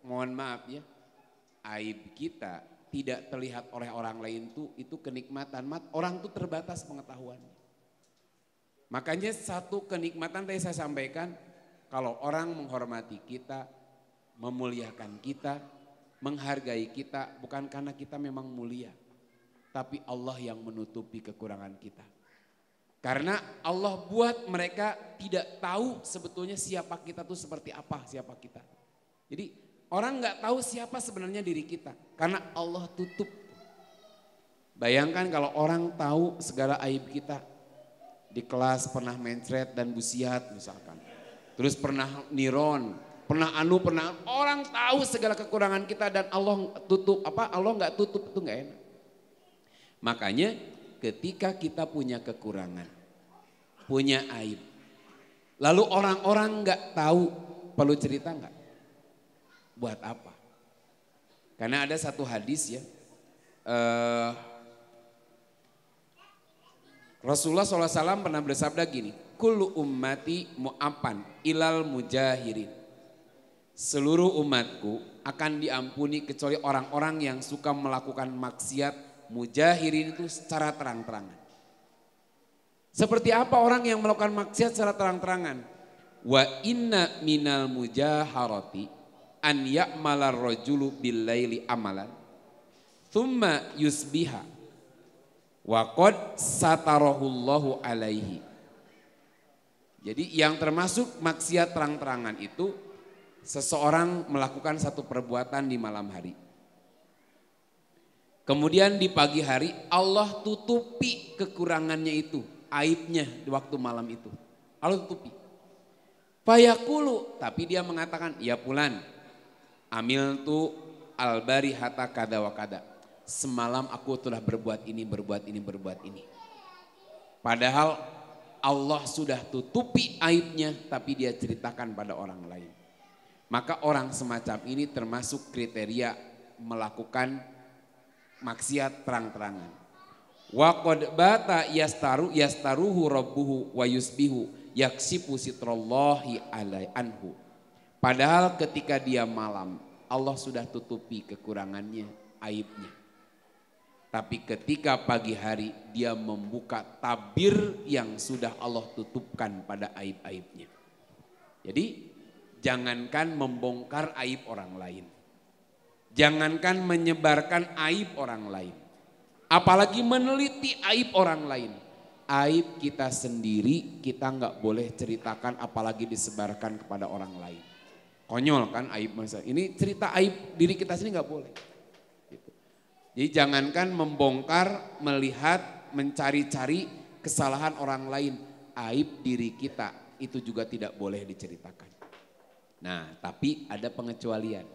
mohon maaf ya aib kita tidak terlihat oleh orang lain tuh itu kenikmatan. Orang tuh terbatas pengetahuannya. Makanya satu kenikmatan tadi saya sampaikan kalau orang menghormati kita, memuliakan kita, menghargai kita bukan karena kita memang mulia. Tapi Allah yang menutupi kekurangan kita. Karena Allah buat mereka tidak tahu sebetulnya siapa kita tuh seperti apa siapa kita. Jadi orang nggak tahu siapa sebenarnya diri kita karena Allah tutup. Bayangkan kalau orang tahu segala aib kita. Di kelas pernah mencret dan busiat misalkan. Terus pernah niron, pernah orang tahu segala kekurangan kita dan Allah tutup Allah nggak tutup itu nggak enak. Makanya ketika kita punya kekurangan, punya aib, lalu orang-orang nggak tahu, perlu cerita nggak? Buat apa? Karena ada satu hadis ya, Rasulullah SAW pernah bersabda gini, kullu ummati mu'apan ilal mujahirin. Seluruh umatku akan diampuni kecuali orang-orang yang suka melakukan maksiat Mujahirin itu secara terang-terangan. Seperti apa orang yang melakukan maksiat secara terang-terangan? Wa inna minal mujaharati an ya'malar rajulu bil laili amalan thumma yusbiha wa qad satarahullahu alaihi. Jadi yang termasuk maksiat terang-terangan itu seseorang melakukan satu perbuatan di malam hari. Kemudian di pagi hari Allah tutupi kekurangannya itu, aibnya di waktu malam itu. Allah tutupi. Fayaqulu, tapi dia mengatakan, ya fulan, amil tu albari hata kada wa kada. Semalam aku telah berbuat ini, berbuat ini, berbuat ini. Padahal Allah sudah tutupi aibnya, tapi dia ceritakan pada orang lain. Maka orang semacam ini termasuk kriteria melakukan maksiat terang-terangan. Wa qad bata yastaruhu rabbuhu wa yusbihu yaksifu sitrallahi alai anhu. Padahal ketika dia malam, Allah sudah tutupi kekurangannya, aibnya. Tapi ketika pagi hari dia membuka tabir yang sudah Allah tutupkan pada aib-aibnya. Jadi jangankan membongkar aib orang lain. Jangankan menyebarkan aib orang lain. Apalagi meneliti aib orang lain. Aib kita sendiri kita nggak boleh ceritakan apalagi disebarkan kepada orang lain. Konyol kan aib masalah. Ini cerita aib diri kita sendiri nggak boleh. Gitu. Jadi jangankan membongkar, melihat, mencari-cari kesalahan orang lain. Aib diri kita itu juga tidak boleh diceritakan. Nah tapi ada pengecualian.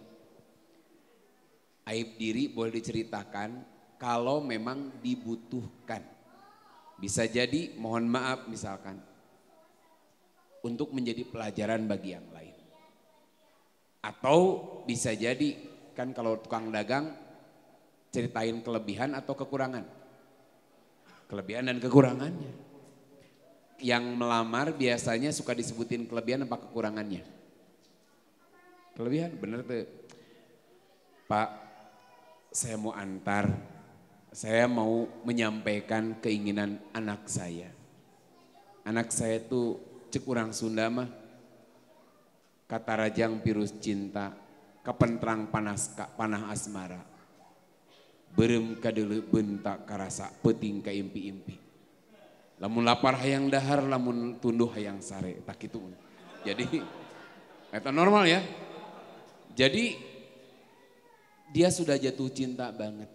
Aib diri boleh diceritakan kalau memang dibutuhkan. Bisa jadi mohon maaf misalkan untuk menjadi pelajaran bagi yang lain. Atau bisa jadi kan kalau tukang dagang ceritain kelebihan atau kekurangan. Kelebihan dan kekurangannya. Yang melamar biasanya suka disebutin kelebihan apa kekurangannya? Kelebihan bener tuh. Pak, saya mau antar, saya mau menyampaikan keinginan anak saya. Anak saya itu cek urang Sunda mah, kata rajang pirus cinta, kapentrang panah asmara. Berem kadeuleu bentak karasa peuting ka impi-impi. Lamun lapar hayang dahar, lamun tunduh hayang sare, tak kitu. Jadi eta normal ya. Jadi dia sudah jatuh cinta banget.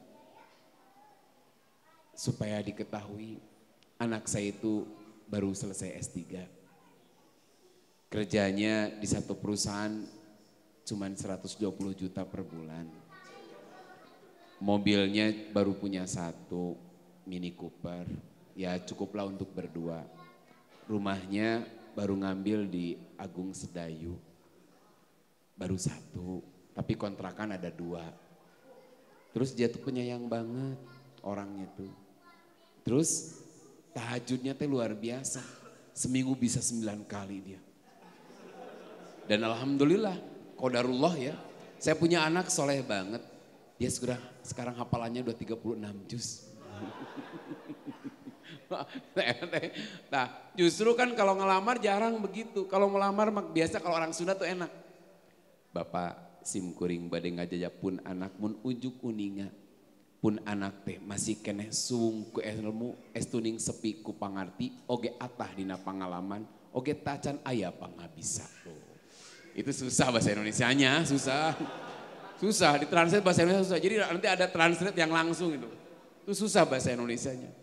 Supaya diketahui anak saya itu baru selesai S3. Kerjanya di satu perusahaan cuman 120 juta per bulan. Mobilnya baru punya satu, Mini Cooper. Ya cukuplah untuk berdua. Rumahnya baru ngambil di Agung Sedayu. Baru satu. Tapi kontrakan ada 2. Terus dia tuh penyayang banget orangnya tuh. Terus tahajudnya tuh luar biasa. Seminggu bisa 9 kali dia. Dan alhamdulillah qadarullah ya. Saya punya anak soleh banget. Dia sekarang hafalannya udah 36 juz. Nah justru kan kalau ngelamar jarang begitu. Kalau melamar biasa kalau orang Sunda tuh enak. Bapak sim kuring bade ngajajak pun anak mun ujuk uninga pun anak teh masih keneh sung ku ilmu estuning sepi ku pangarti oge atah dina pangalaman oge tacan aya pangabisa. Itu susah bahasa Indonesianya, susah ditranslate bahasa Indonesia susah. Jadi nanti ada translate yang langsung itu susah bahasa Indonesianya.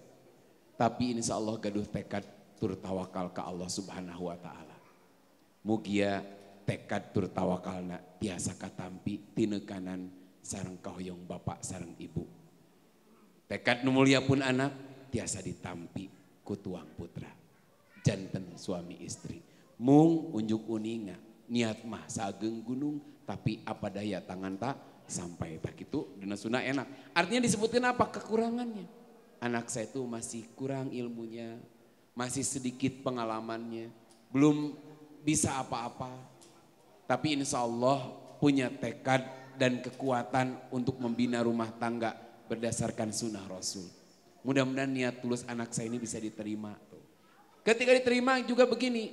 Tapi insya Allah gaduh tekad tur tawakal ke Allah Subhanahu wa taala. Mugia tekad tur tawakalna tiasa katampi tinekanan sareng kahoyong bapak sareng ibu. Tekad nu mulia pun anak tiasa ditampi ku tuang putra. Janten suami istri. Mung unjuk uninga niat mah sageung gunung tapi apa daya tangan tak sampai tak itu dina Sunda enak. Artinya disebutkan apa? Kekurangannya. Anak saya itu masih kurang ilmunya, masih sedikit pengalamannya, belum bisa apa-apa. Tapi insya Allah punya tekad dan kekuatan untuk membina rumah tangga berdasarkan sunnah Rasul. Mudah-mudahan niat tulus anak saya ini bisa diterima. Ketika diterima juga begini,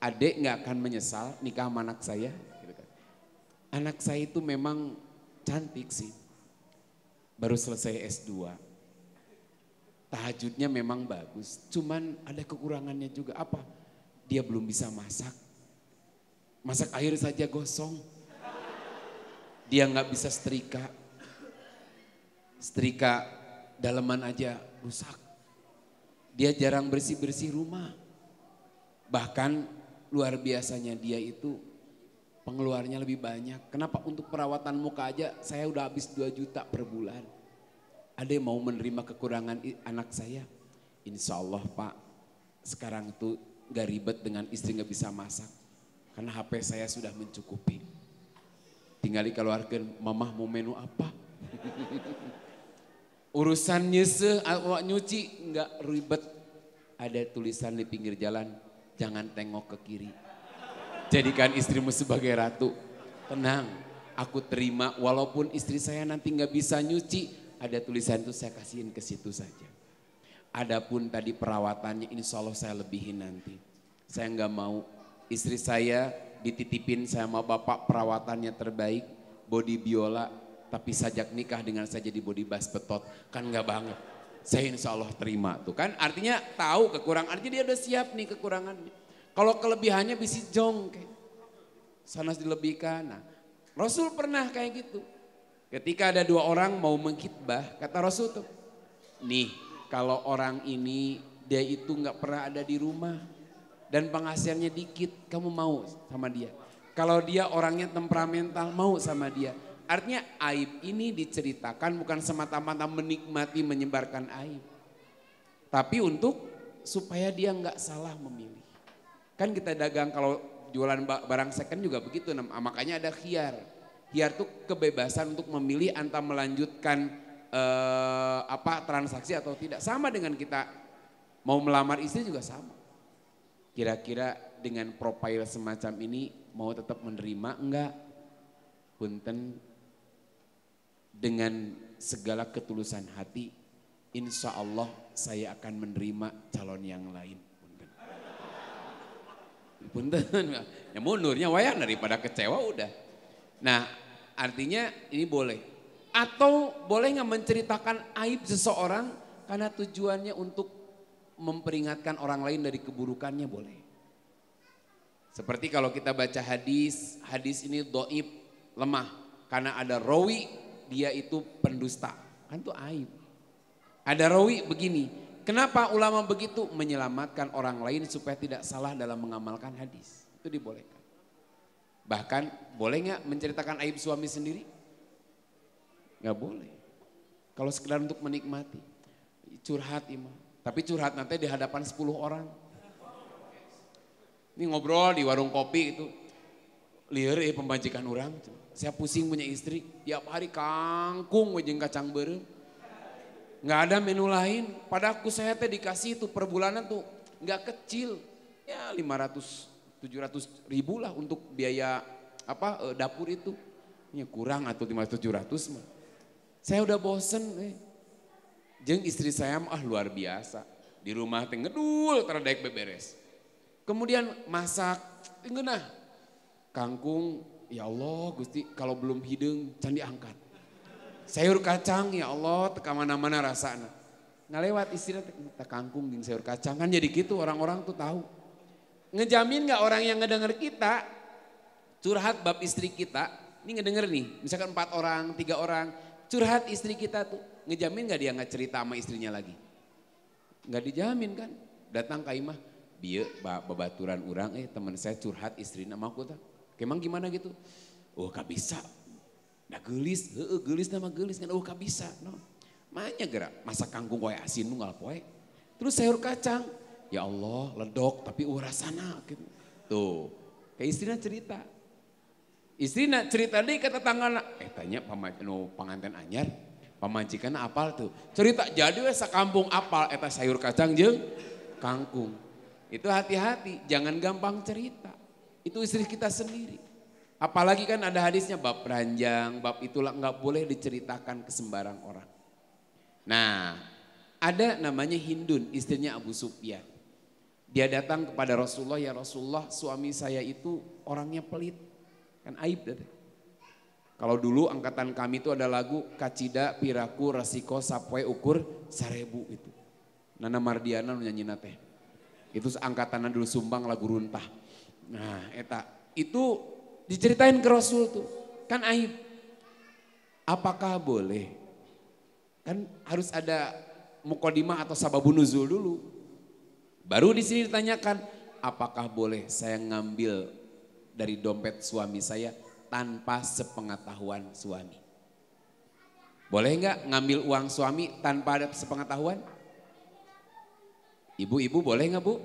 adik nggak akan menyesal nikah sama anak saya. Anak saya itu memang cantik sih, baru selesai S2. Tahajudnya memang bagus, cuman ada kekurangannya juga. Apa? Dia belum bisa masak. Masak air saja gosong. Dia nggak bisa setrika. Setrika daleman aja rusak. Dia jarang bersih-bersih rumah. Bahkan luar biasanya dia itu pengeluarannya lebih banyak. Kenapa? Untuk perawatan muka aja saya udah habis 2 juta per bulan. Ada yang mau menerima kekurangan anak saya? Insya Allah Pak, sekarang itu gak ribet dengan istri gak bisa masak. Karena HP saya sudah mencukupi. Tinggal dikeluarkan, mamah mau menu apa? Urusan nyese, nyuci gak ribet. Ada tulisan di pinggir jalan, jangan tengok ke kiri. Jadikan istrimu sebagai ratu. Tenang, aku terima walaupun istri saya nanti gak bisa nyuci. Ada tulisan itu saya kasihin ke situ saja. Adapun tadi perawatannya insya Allah saya lebihin nanti. Saya nggak mau istri saya dititipin sama bapak perawatannya terbaik. Body biola tapi sajak nikah dengan saya jadi body bas betot. Kan nggak banget. Saya insya Allah terima tuh kan. Artinya tahu kekurangan, artinya dia udah siap nih kekurangannya. Kalau kelebihannya bisa jong kayak. Sanas dilebihkan. Nah, Rasul pernah kayak gitu. Ketika ada 2 orang mau mengkhitbah, kata Rasul tuh, nih kalau orang ini dia itu nggak pernah ada di rumah dan penghasilannya dikit, kamu mau sama dia. Kalau dia orangnya temperamental, mau sama dia. Artinya aib ini diceritakan bukan semata-mata menikmati menyebarkan aib. Tapi untuk supaya dia nggak salah memilih. Kan kita dagang kalau jualan barang second juga begitu, makanya ada khiyar. Khiyar itu kebebasan untuk memilih antara melanjutkan transaksi atau tidak. Sama dengan kita mau melamar istri juga sama. Kira-kira dengan profil semacam ini mau tetap menerima enggak? Punten, dengan segala ketulusan hati, insya Allah saya akan menerima calon yang lain. Punten, ya mundurnya wayang daripada kecewa udah. Nah artinya ini boleh. Atau boleh nggak menceritakan aib seseorang karena tujuannya untuk memperingatkan orang lain dari keburukannya boleh. Seperti kalau kita baca hadis, hadis ini dhaif, lemah. Karena ada rawi, dia itu pendusta. Kan itu aib. Ada rawi begini, kenapa ulama begitu? Menyelamatkan orang lain supaya tidak salah dalam mengamalkan hadis. Itu dibolehkan. Bahkan boleh nggak menceritakan aib suami sendiri? Nggak boleh. Kalau sekedar untuk menikmati. Curhat imam. Tapi curhat nanti di hadapan 10 orang. Ini ngobrol di warung kopi itu. Liar pembajikan orang. Saya pusing punya istri. Tiap hari kangkung wajeng kacang berem. Nggak ada menu lain. Padaku saya teh dikasih itu per bulanan tuh nggak kecil. Ya 500-700 ribu lah untuk biaya dapur itu. Ya kurang atau 500-700 mah. Saya udah bosen. Jeung istri saya mah luar biasa. Di rumah teh ngedul terdaik beberes. Kemudian masak, ngeunah. Kangkung, ya Allah Gusti kalau belum hidung can diangkat. Sayur kacang, ya Allah teka mana-mana rasana. Ngalewat istrinya teh kangkung jeung sayur kacang kan jadi gitu orang-orang tuh tahu. Ngejamin gak orang yang ngedenger kita curhat bab istri kita, ini ngedenger nih, misalkan 4 orang, 3 orang, curhat istri kita tuh, ngejamin gak dia gak cerita sama istrinya lagi? Gak dijamin kan, datang ke imah, bieu babaturan orang, teman saya curhat istrinya sama aku tuh, emang gimana gitu? Oh gak bisa, dah gelis, gelis nama gelis kan, oh gak bisa, no. Makanya gerak, masak kangkung kowe asin nunggal poe, terus sayur kacang, ya Allah ledok tapi rasana gitu. Tuh, kayak istrinya cerita. Istrinya cerita deh ke tetanggana. Tanya pengantin anyar, pamajikan apal tuh. Cerita jadi we sakampung apal eta sayur kacang jeung kangkung. Itu hati-hati, jangan gampang cerita. Itu istri kita sendiri. Apalagi kan ada hadisnya bab ranjang, bab itulah nggak boleh diceritakan ke sembarang orang. Nah, ada namanya Hindun, istrinya Abu Sufyan. Dia datang kepada Rasulullah, ya Rasulullah suami saya itu orangnya pelit. Kan aib deh. Kalau dulu angkatan kami itu ada lagu Kacida, Piraku, Resiko, Sapoe, Ukur, Sarebu itu. Nana Mardiana nyanyi nate. Itu angkatan dulu Sumbang lagu runtah. Nah eta, itu diceritain ke Rasul tuh. Kan aib. Apakah boleh? Kan harus ada mukodimah atau sababun nuzul dulu. Baru di sini ditanyakan, apakah boleh saya ngambil dari dompet suami saya tanpa sepengetahuan suami? Boleh nggak ngambil uang suami tanpa ada sepengetahuan? Ibu-ibu boleh nggak bu?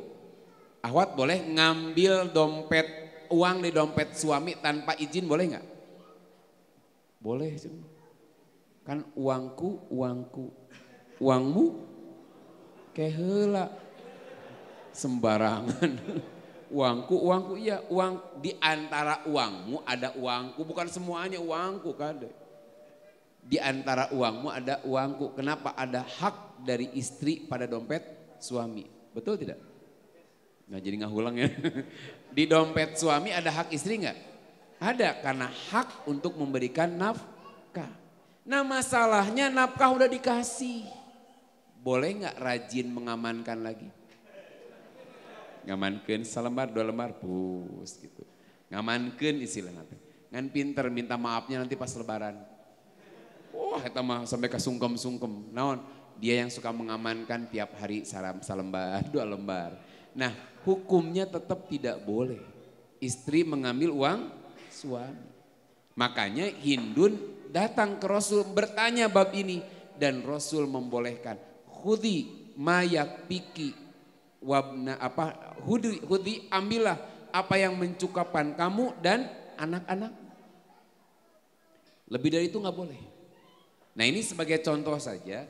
Ahwat boleh ngambil uang di dompet suami tanpa izin boleh nggak? Boleh. Kan uangku, uangmu keheula. Sembarangan. Uangku iya, uang di antara uangmu ada uangku, bukan semuanya uangku kan. Di antara uangmu ada uangku. Kenapa ada hak dari istri pada dompet suami? Betul tidak? Nah jadi ngahulang ya. Di dompet suami ada hak istri enggak? Ada, karena hak untuk memberikan nafkah. Nah masalahnya nafkah udah dikasih. Boleh enggak rajin mengamankan lagi? Ngamankeun salembar 2 lembar pus gitu. Ngamankeun istilahna teh. Ngan pinter minta maafnya nanti pas lebaran. Wah eta mah sampai ke sungkem-sungkem. Naon? Dia yang suka mengamankan tiap hari salembar 2 lembar. Nah, hukumnya tetap tidak boleh istri mengambil uang suami. Makanya Hindun datang ke Rasul bertanya bab ini dan Rasul membolehkan. Khudhi mayak piki wabna hudi ambillah apa yang mencukupkan kamu dan anak-anak. Lebih dari itu nggak boleh. Nah ini sebagai contoh saja,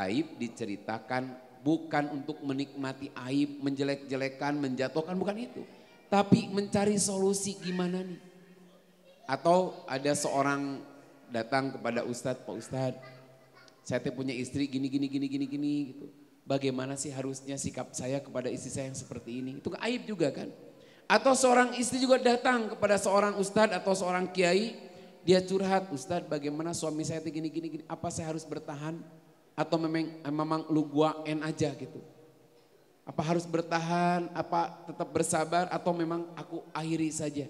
aib diceritakan bukan untuk menikmati aib, menjelek-jelekan, menjatuhkan, bukan itu. Tapi mencari solusi gimana nih. Atau ada seorang datang kepada Ustadz, Pak Ustadz, saya punya istri gini gitu. Bagaimana sih harusnya sikap saya kepada istri saya yang seperti ini? Itu aib juga kan? Atau seorang istri juga datang kepada seorang ustadz atau seorang kiai, dia curhat, Ustadz bagaimana suami saya gini, apa saya harus bertahan? Atau memang lu gua aja gitu? Apa harus bertahan, apa tetap bersabar atau memang aku akhiri saja?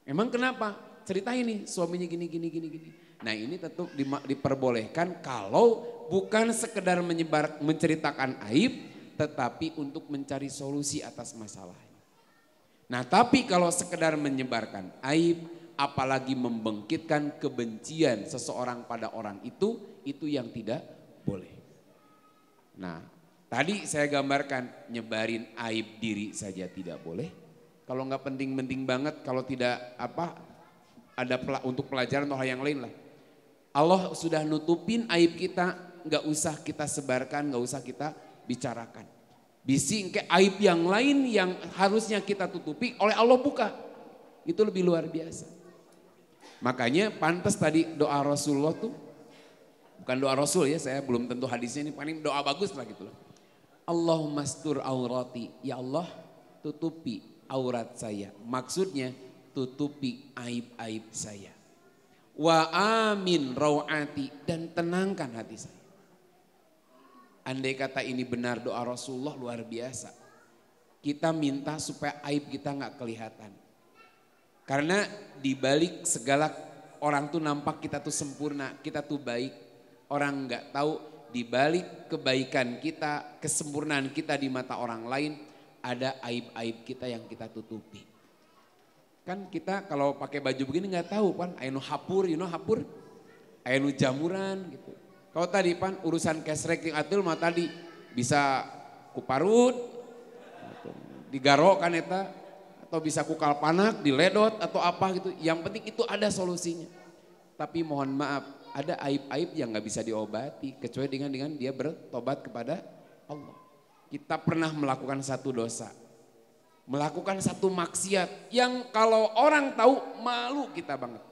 Emang kenapa? Cerita ini suaminya gini. Nah ini tentu diperbolehkan kalau bukan sekedar menceritakan aib, tetapi untuk mencari solusi atas masalahnya. Nah tapi kalau sekedar menyebarkan aib, apalagi membangkitkan kebencian seseorang pada orang itu yang tidak boleh. Nah tadi saya gambarkan nyebarin aib diri saja tidak boleh. Kalau nggak penting-penting banget, kalau tidak ada untuk pelajaran atau hal yang lain lah. Allah sudah nutupin aib kita, nggak usah kita sebarkan, nggak usah kita bicarakan. Bisi ke aib yang lain yang harusnya kita tutupi oleh Allah buka. Itu lebih luar biasa. Makanya pantas tadi doa Rasulullah tuh, bukan doa Rasul ya, saya belum tentu hadisnya ini, paling doa bagus lah gitu loh. Allahumma astur aurati, ya Allah tutupi aurat saya. Maksudnya tutupi aib-aib saya. Wa amin rawati, dan tenangkan hati saya. Andai kata ini benar doa Rasulullah luar biasa. Kita minta supaya aib kita nggak kelihatan. Karena dibalik segala orang tuh nampak kita tuh sempurna, kita tuh baik. Orang nggak tahu dibalik kebaikan kita, kesempurnaan kita di mata orang lain, ada aib-aib kita yang kita tutupi. Kan kita kalau pakai baju begini nggak tahu kan, anu hapur, hapur, anu jamuran gitu. Kalau tadi pan urusan kesrek yang atul mah tadi bisa kuparut, digaro kan eta, atau bisa kukal panak, diledot atau apa gitu. Yang penting itu ada solusinya. Tapi mohon maaf, ada aib-aib yang nggak bisa diobati kecuali dengan dia bertobat kepada Allah. Kita pernah melakukan satu dosa. Melakukan satu maksiat yang kalau orang tahu malu kita banget.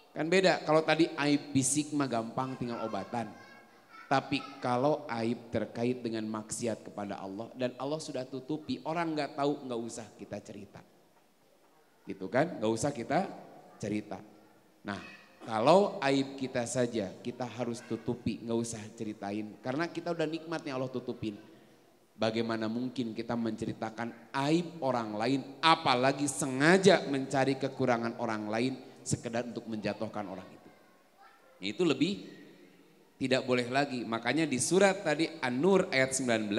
Kan beda, kalau tadi aib fisik mah gampang tinggal obatan. Tapi kalau aib terkait dengan maksiat kepada Allah dan Allah sudah tutupi, orang nggak tahu, nggak usah kita cerita. Gitu kan, nggak usah kita cerita. Nah, kalau aib kita saja kita harus tutupi, nggak usah ceritain. Karena kita udah nikmatnya Allah tutupin. Bagaimana mungkin kita menceritakan aib orang lain, apalagi sengaja mencari kekurangan orang lain, sekedar untuk menjatuhkan orang itu. Itu lebih tidak boleh lagi. Makanya di surat tadi An-Nur ayat 19,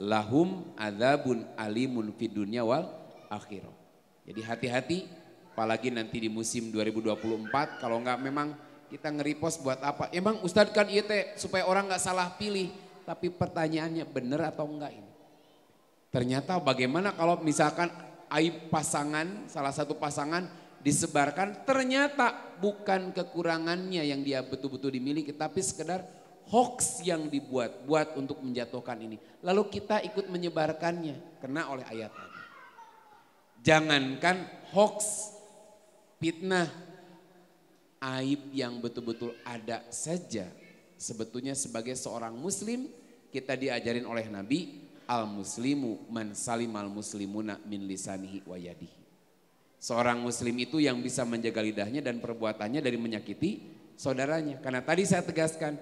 lahum adzabun alimun fid dunya wal akhirah. Jadi hati-hati, apalagi nanti di musim 2024, kalau enggak memang kita nge-repost buat apa? Emang Ustadz kan iya teh supaya orang nggak salah pilih. Tapi pertanyaannya benar atau enggak ini? Ternyata bagaimana kalau misalkan aib pasangan, salah satu pasangan disebarkan, ternyata bukan kekurangannya yang dia betul-betul dimiliki, tapi sekedar hoax yang buat untuk menjatuhkan ini. Lalu kita ikut menyebarkannya, kena oleh ayat tadi. Jangankan hoax, fitnah, aib yang betul-betul ada saja. Sebetulnya sebagai seorang muslim kita diajarin oleh Nabi, al-muslimu man salimal muslimuna min lisanihi wa yadihi. Seorang muslim itu yang bisa menjaga lidahnya dan perbuatannya dari menyakiti saudaranya. Karena tadi saya tegaskan,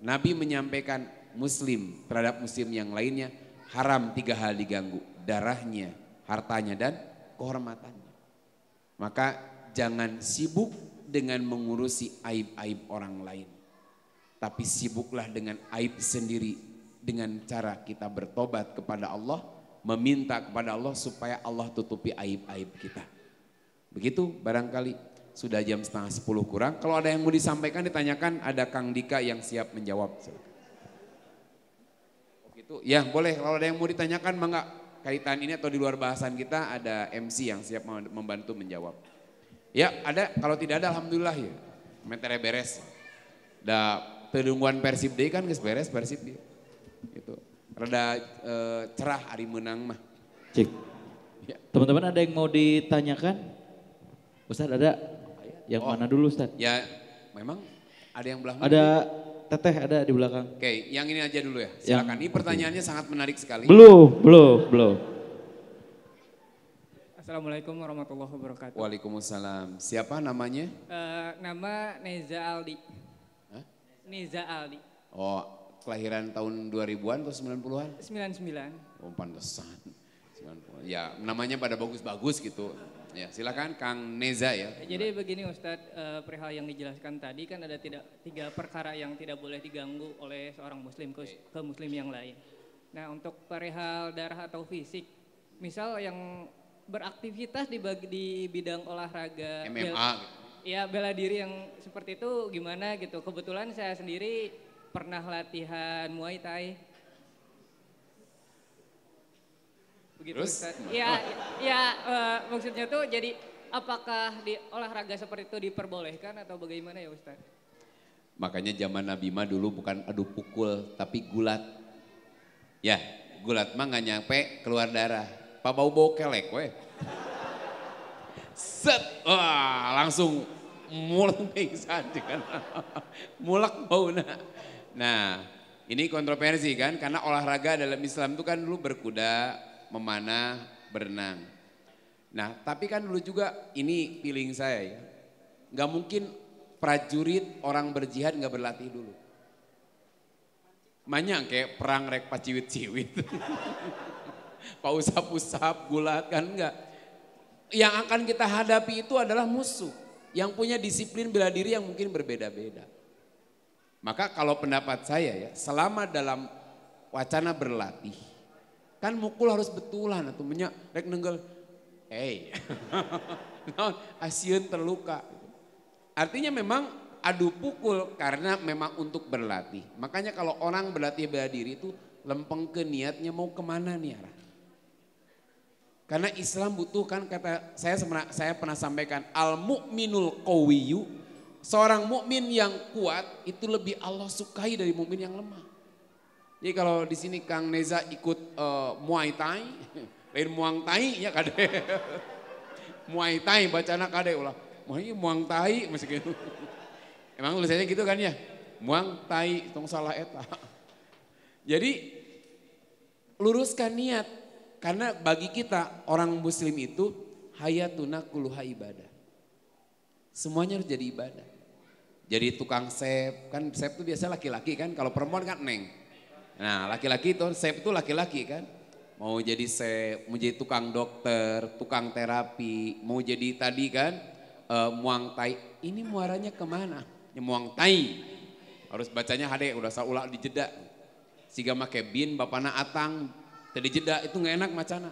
Nabi menyampaikan muslim terhadap muslim yang lainnya haram 3 hal diganggu, darahnya, hartanya dan kehormatannya. Maka jangan sibuk dengan mengurusi aib-aib orang lain. Tapi sibuklah dengan aib sendiri dengan cara kita bertobat kepada Allah, meminta kepada Allah supaya Allah tutupi aib-aib kita. Begitu barangkali sudah jam 9:30 kurang. Kalau ada yang mau disampaikan ditanyakan, ada Kang Dika yang siap menjawab. Begitu. Ya boleh, kalau ada yang mau ditanyakan mangga kaitan ini atau di luar bahasan kita ada MC yang siap membantu menjawab. Ya ada, kalau tidak ada alhamdulillah ya. Metere beres. Da Tedungguan Persib deh kan geus beres Persib dia. Gitu. Rada cerah hari menang mah. Cik. Ya. Teman-teman ada yang mau ditanyakan? Ustadz ada? Yang mana dulu Ustadz? Ya memang ada yang belah mana? Ada teteh ada di belakang. Oke, yang ini aja dulu ya. Silakan. Ini pertanyaannya sangat menarik sekali. Belum. Assalamualaikum warahmatullahi wabarakatuh. Waalaikumsalam. Siapa namanya? Nama Neza Aldi. Hah? Neza Aldi. Oh, kelahiran tahun 2000-an atau 90-an? 99. Oh, pantesan. 90. Ya, namanya pada bagus-bagus gitu. Ya, silakan Kang Neza ya. Jadi begini Ustadz, perihal yang dijelaskan tadi kan ada 3 perkara yang tidak boleh diganggu oleh seorang muslim ke muslim yang lain. Nah, untuk perihal darah atau fisik, misal yang beraktivitas di bidang olahraga, MMA gitu. Ya bela diri yang seperti itu gimana gitu. Kebetulan saya sendiri pernah latihan Muay Thai. Begitu Terus? Ustaz. Maksudnya tuh jadi apakah di olahraga seperti itu diperbolehkan atau bagaimana ya Ustaz? Makanya zaman Nabi mah dulu bukan adu pukul tapi gulat. Ya, gulat mah gak nyampe keluar darah. Pak bau-bau kelek weh. Set, wah langsung mulek pingsan kan. Mulek bauna. Nah, ini kontroversi kan karena olahraga dalam Islam itu kan dulu berkuda, memanah, berenang. Nah, tapi kan dulu juga ini feeling saya ya. Gak mungkin prajurit orang berjihad gak berlatih dulu. Banyak kayak perang rek paciwit-ciwit. Pausap-usap, gulat kan enggak. Yang akan kita hadapi itu adalah musuh yang punya disiplin bela diri yang mungkin berbeda-beda. Maka kalau pendapat saya ya, selama dalam wacana berlatih, kan mukul harus betulan atau menyak rek nenggel. Asieun terluka. Artinya memang adu pukul karena memang untuk berlatih. Makanya kalau orang berlatih bela diri itu lempeng ke niatnya mau kemana nih arah. Karena Islam butuhkan kata saya pernah sampaikan al-mu'minul qawiyyu, seorang mukmin yang kuat itu lebih Allah sukai dari mukmin yang lemah. Jadi kalau di sini Kang Neza ikut Muay Thai, lain Muang Thai ya kade. Muay Thai bacana kade ulah. muang tai masih gitu. Emang tulisannya gitu kan ya? Muang tai, tong salah eta. Jadi luruskan niat. Karena bagi kita orang muslim itu hayatuna kuluha ibadah. Semuanya harus jadi ibadah. Jadi tukang sep, kan sep itu biasa laki-laki kan, kalau perempuan kan neng. Nah laki-laki itu, sep itu laki-laki kan. Mau jadi sep, mau jadi tukang dokter, tukang terapi, mau jadi tadi kan muang tai. Ini muaranya kemana? Ya, muang tai. Harus bacanya hade, udah saulah di jeda. Siga make bin, bapana atang, tadi jeda itu nggak enak macana.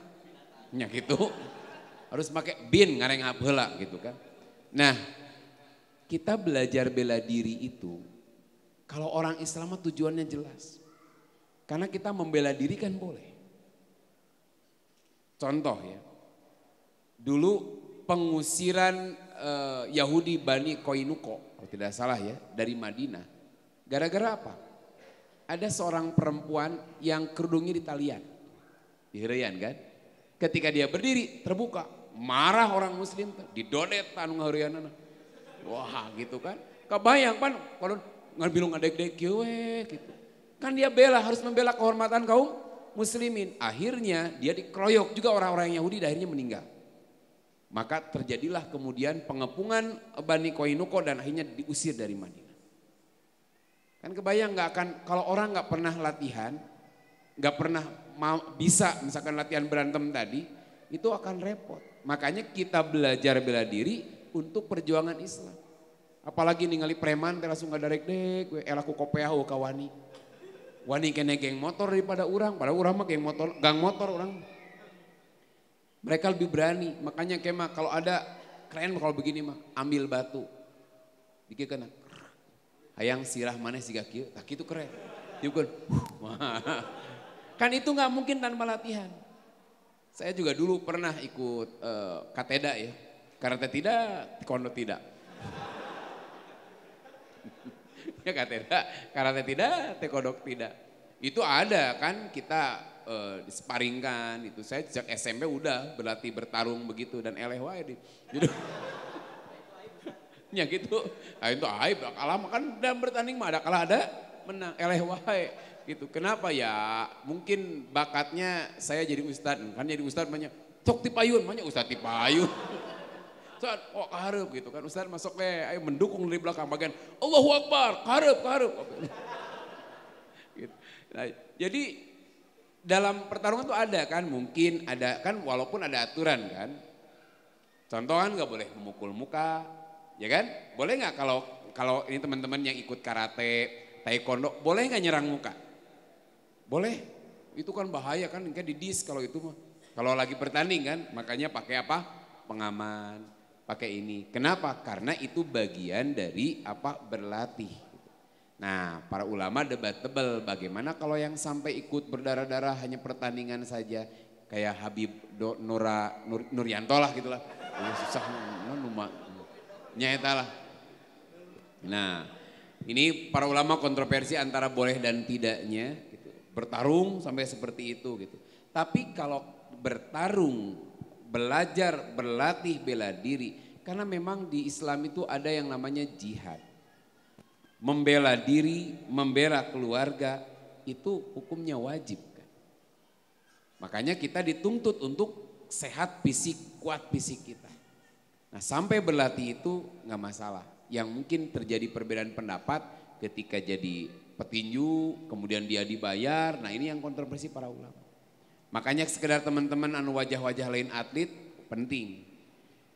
Ya gitu, harus pakai bin ngareng heula gitu kan. Nah kita belajar bela diri itu, kalau orang Islam tujuannya jelas. Karena kita membela diri kan boleh. Contoh ya, dulu pengusiran Yahudi Bani Koinuko, kalau tidak salah ya, dari Madinah. Gara-gara apa? Ada seorang perempuan yang kerudungnya di talian, di hirian kan. Ketika dia berdiri terbuka, marah orang muslim, didodet anu ngaheureunana. Wah gitu kan, kebayang pan kalau ngabilung ngadek-dek gitu. Kan dia harus membela kehormatan kaum muslimin. Akhirnya dia dikeroyok juga orang-orang Yahudi dan akhirnya meninggal. Maka terjadilah kemudian pengepungan Bani Koinuko dan akhirnya diusir dari Madinah. Kan kebayang nggak akan, kalau orang nggak pernah latihan, nggak pernah bisa misalkan latihan berantem tadi, itu akan repot. Makanya kita belajar bela diri untuk perjuangan Islam. Apalagi ningali preman teh langsung ngadarek dek, elaku kopeah ka wani. Wani kene geng motor daripada urang, padahal urang mah gang motor urang. Mereka lebih berani, makanya kemah kalau ada keren kalau begini mah ambil batu. Dikeun hayang sirah maneh siga kieu, tah kitu keren. Dikeun. Kan itu nggak mungkin tanpa latihan. Saya juga dulu pernah ikut kateda ya. Karate tidak, taekwondo tidak. Ya kateda, karate tidak, taekwondo tidak. Itu ada kan kita disparingkan itu. Saya sejak SMP udah berlatih bertarung begitu dan eleh wae gitu. Ya gitu. Nah itu aib, kalah kan dalam bertanding mah ada kalah ada menang, eleh wae gitu. Kenapa ya? Mungkin bakatnya saya jadi ustad, kan jadi ustad banyak sok tipayun, banyak ustad tipayun. Ustaz, oh kaharep gitu kan, Ustaz masuk ayo mendukung dari belakang bagian Allahu Akbar, kaharep. Gitu. Nah, jadi dalam pertarungan tuh ada kan, mungkin ada kan walaupun ada aturan kan. Contoh kan nggak boleh memukul muka, ya kan? Boleh nggak kalau ini teman-teman yang ikut karate, taekwondo, boleh nggak nyerang muka? Boleh, itu kan bahaya kan, di dis kalau itu mah. Kalau lagi bertanding kan, makanya pakai apa? Pengaman. Pakai ini. Kenapa? Karena itu bagian dari berlatih. Nah, para ulama debat tebal bagaimana kalau yang sampai ikut berdarah-darah hanya pertandingan saja. Kayak Habib Nuryanto lah gitulah. Susah nyata lah. Nah, ini para ulama kontroversi antara boleh dan tidaknya gitu. Bertarung sampai seperti itu gitu. Tapi kalau bertarung, belajar, berlatih, bela diri. Karena memang di Islam itu ada yang namanya jihad. Membela diri, membela keluarga, itu hukumnya wajib. Kan? Makanya kita dituntut untuk sehat fisik, kuat fisik kita. Nah sampai berlatih itu nggak masalah. Yang mungkin terjadi perbedaan pendapat ketika jadi petinju, kemudian dia dibayar. Nah ini yang kontroversi para ulama. Makanya sekedar teman-teman anu wajah-wajah lain atlet penting.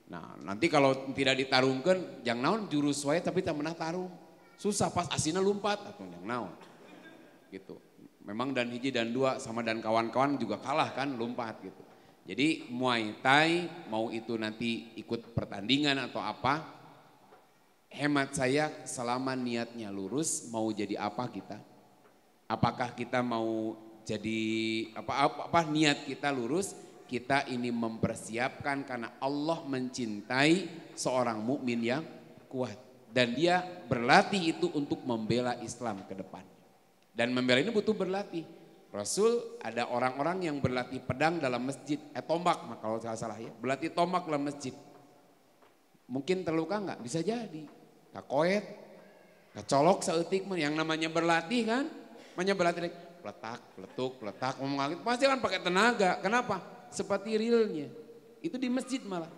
Nah nanti kalau tidak ditarungkan, jangan naon jurus wae tapi tak pernah tarung. Susah pas asina lumpat atau jangan naon. Gitu. Memang dan hiji dan dua sama dan kawan-kawan juga kalah kan lompat gitu. Jadi Muay Thai mau itu nanti ikut pertandingan atau apa, hemat saya selama niatnya lurus mau jadi apa kita. Apakah kita mau jadi apa niat kita lurus, kita ini mempersiapkan karena Allah mencintai seorang mukmin yang kuat dan dia berlatih itu untuk membela Islam ke depan. Dan membela ini butuh berlatih. Rasul ada orang-orang yang berlatih pedang dalam masjid, tombak kalau tidak salah ya, berlatih tombak dalam masjid. Mungkin terluka nggak? Bisa jadi. Kakoet, kacolok seetik yang namanya berlatih kan. Namanya berlatih, peletak, peletak, ngomong gitu. Pasti kan pakai tenaga. Kenapa? Seperti realnya. Itu di masjid malah.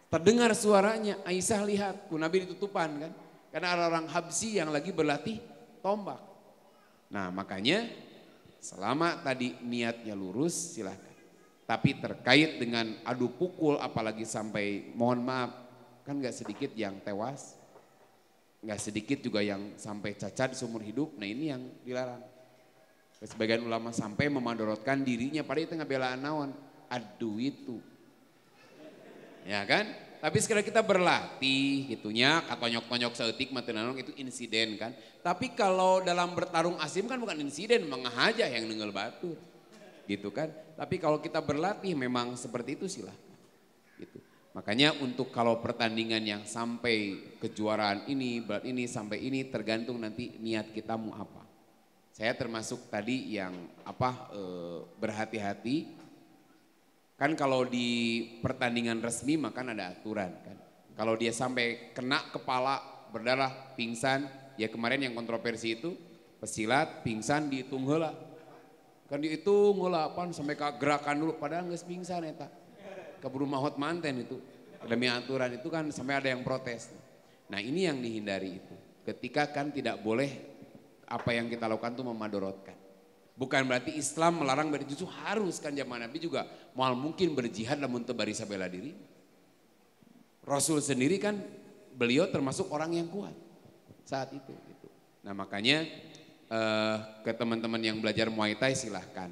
Terdengar suaranya, Aisyah lihat, Nabi ditutupan kan. Karena ada orang Habsi yang lagi berlatih tombak. Nah makanya selama tadi niatnya lurus silahkan. Tapi terkait dengan adu pukul apalagi sampai mohon maaf, kan gak sedikit yang tewas. Gak sedikit juga yang sampai cacat seumur hidup, nah ini yang dilarang. Sebagian ulama sampai memandorotkan dirinya, pada itu ngebela naon, adu itu. Ya kan? Tapi sekali kita berlatih gitunya, katonyok-tonyok seetik mati nanong itu insiden kan. Tapi kalau dalam bertarung asim kan bukan insiden, mengahaja yang nenggel batu. Gitu kan. Tapi kalau kita berlatih memang seperti itu silahkan. Gitu. Makanya untuk kalau pertandingan yang sampai kejuaraan ini, berat ini, sampai ini tergantung nanti niat kita mau apa. Saya termasuk tadi yang berhati-hati. Kan kalau di pertandingan resmi maka ada aturan kan. Kalau dia sampai kena kepala, berdarah, pingsan, ya kemarin yang kontroversi itu pesilat, pingsan dihitung heula. Kan dihitung heula sampai ke gerakan dulu padahal geus pingsan eta. Keburu mahot manten itu. Demi aturan itu kan sampai ada yang protes. Nah, ini yang dihindari itu. Ketika kan tidak boleh apa yang kita lakukan itu memadorotkan. Bukan berarti Islam melarang, berarti justru harus kan zaman Nabi juga mal mungkin berjihad namun tebarisa bela diri. Rasul sendiri kan beliau termasuk orang yang kuat saat itu. Gitu. Nah makanya ke teman-teman yang belajar Muay Thai silahkan.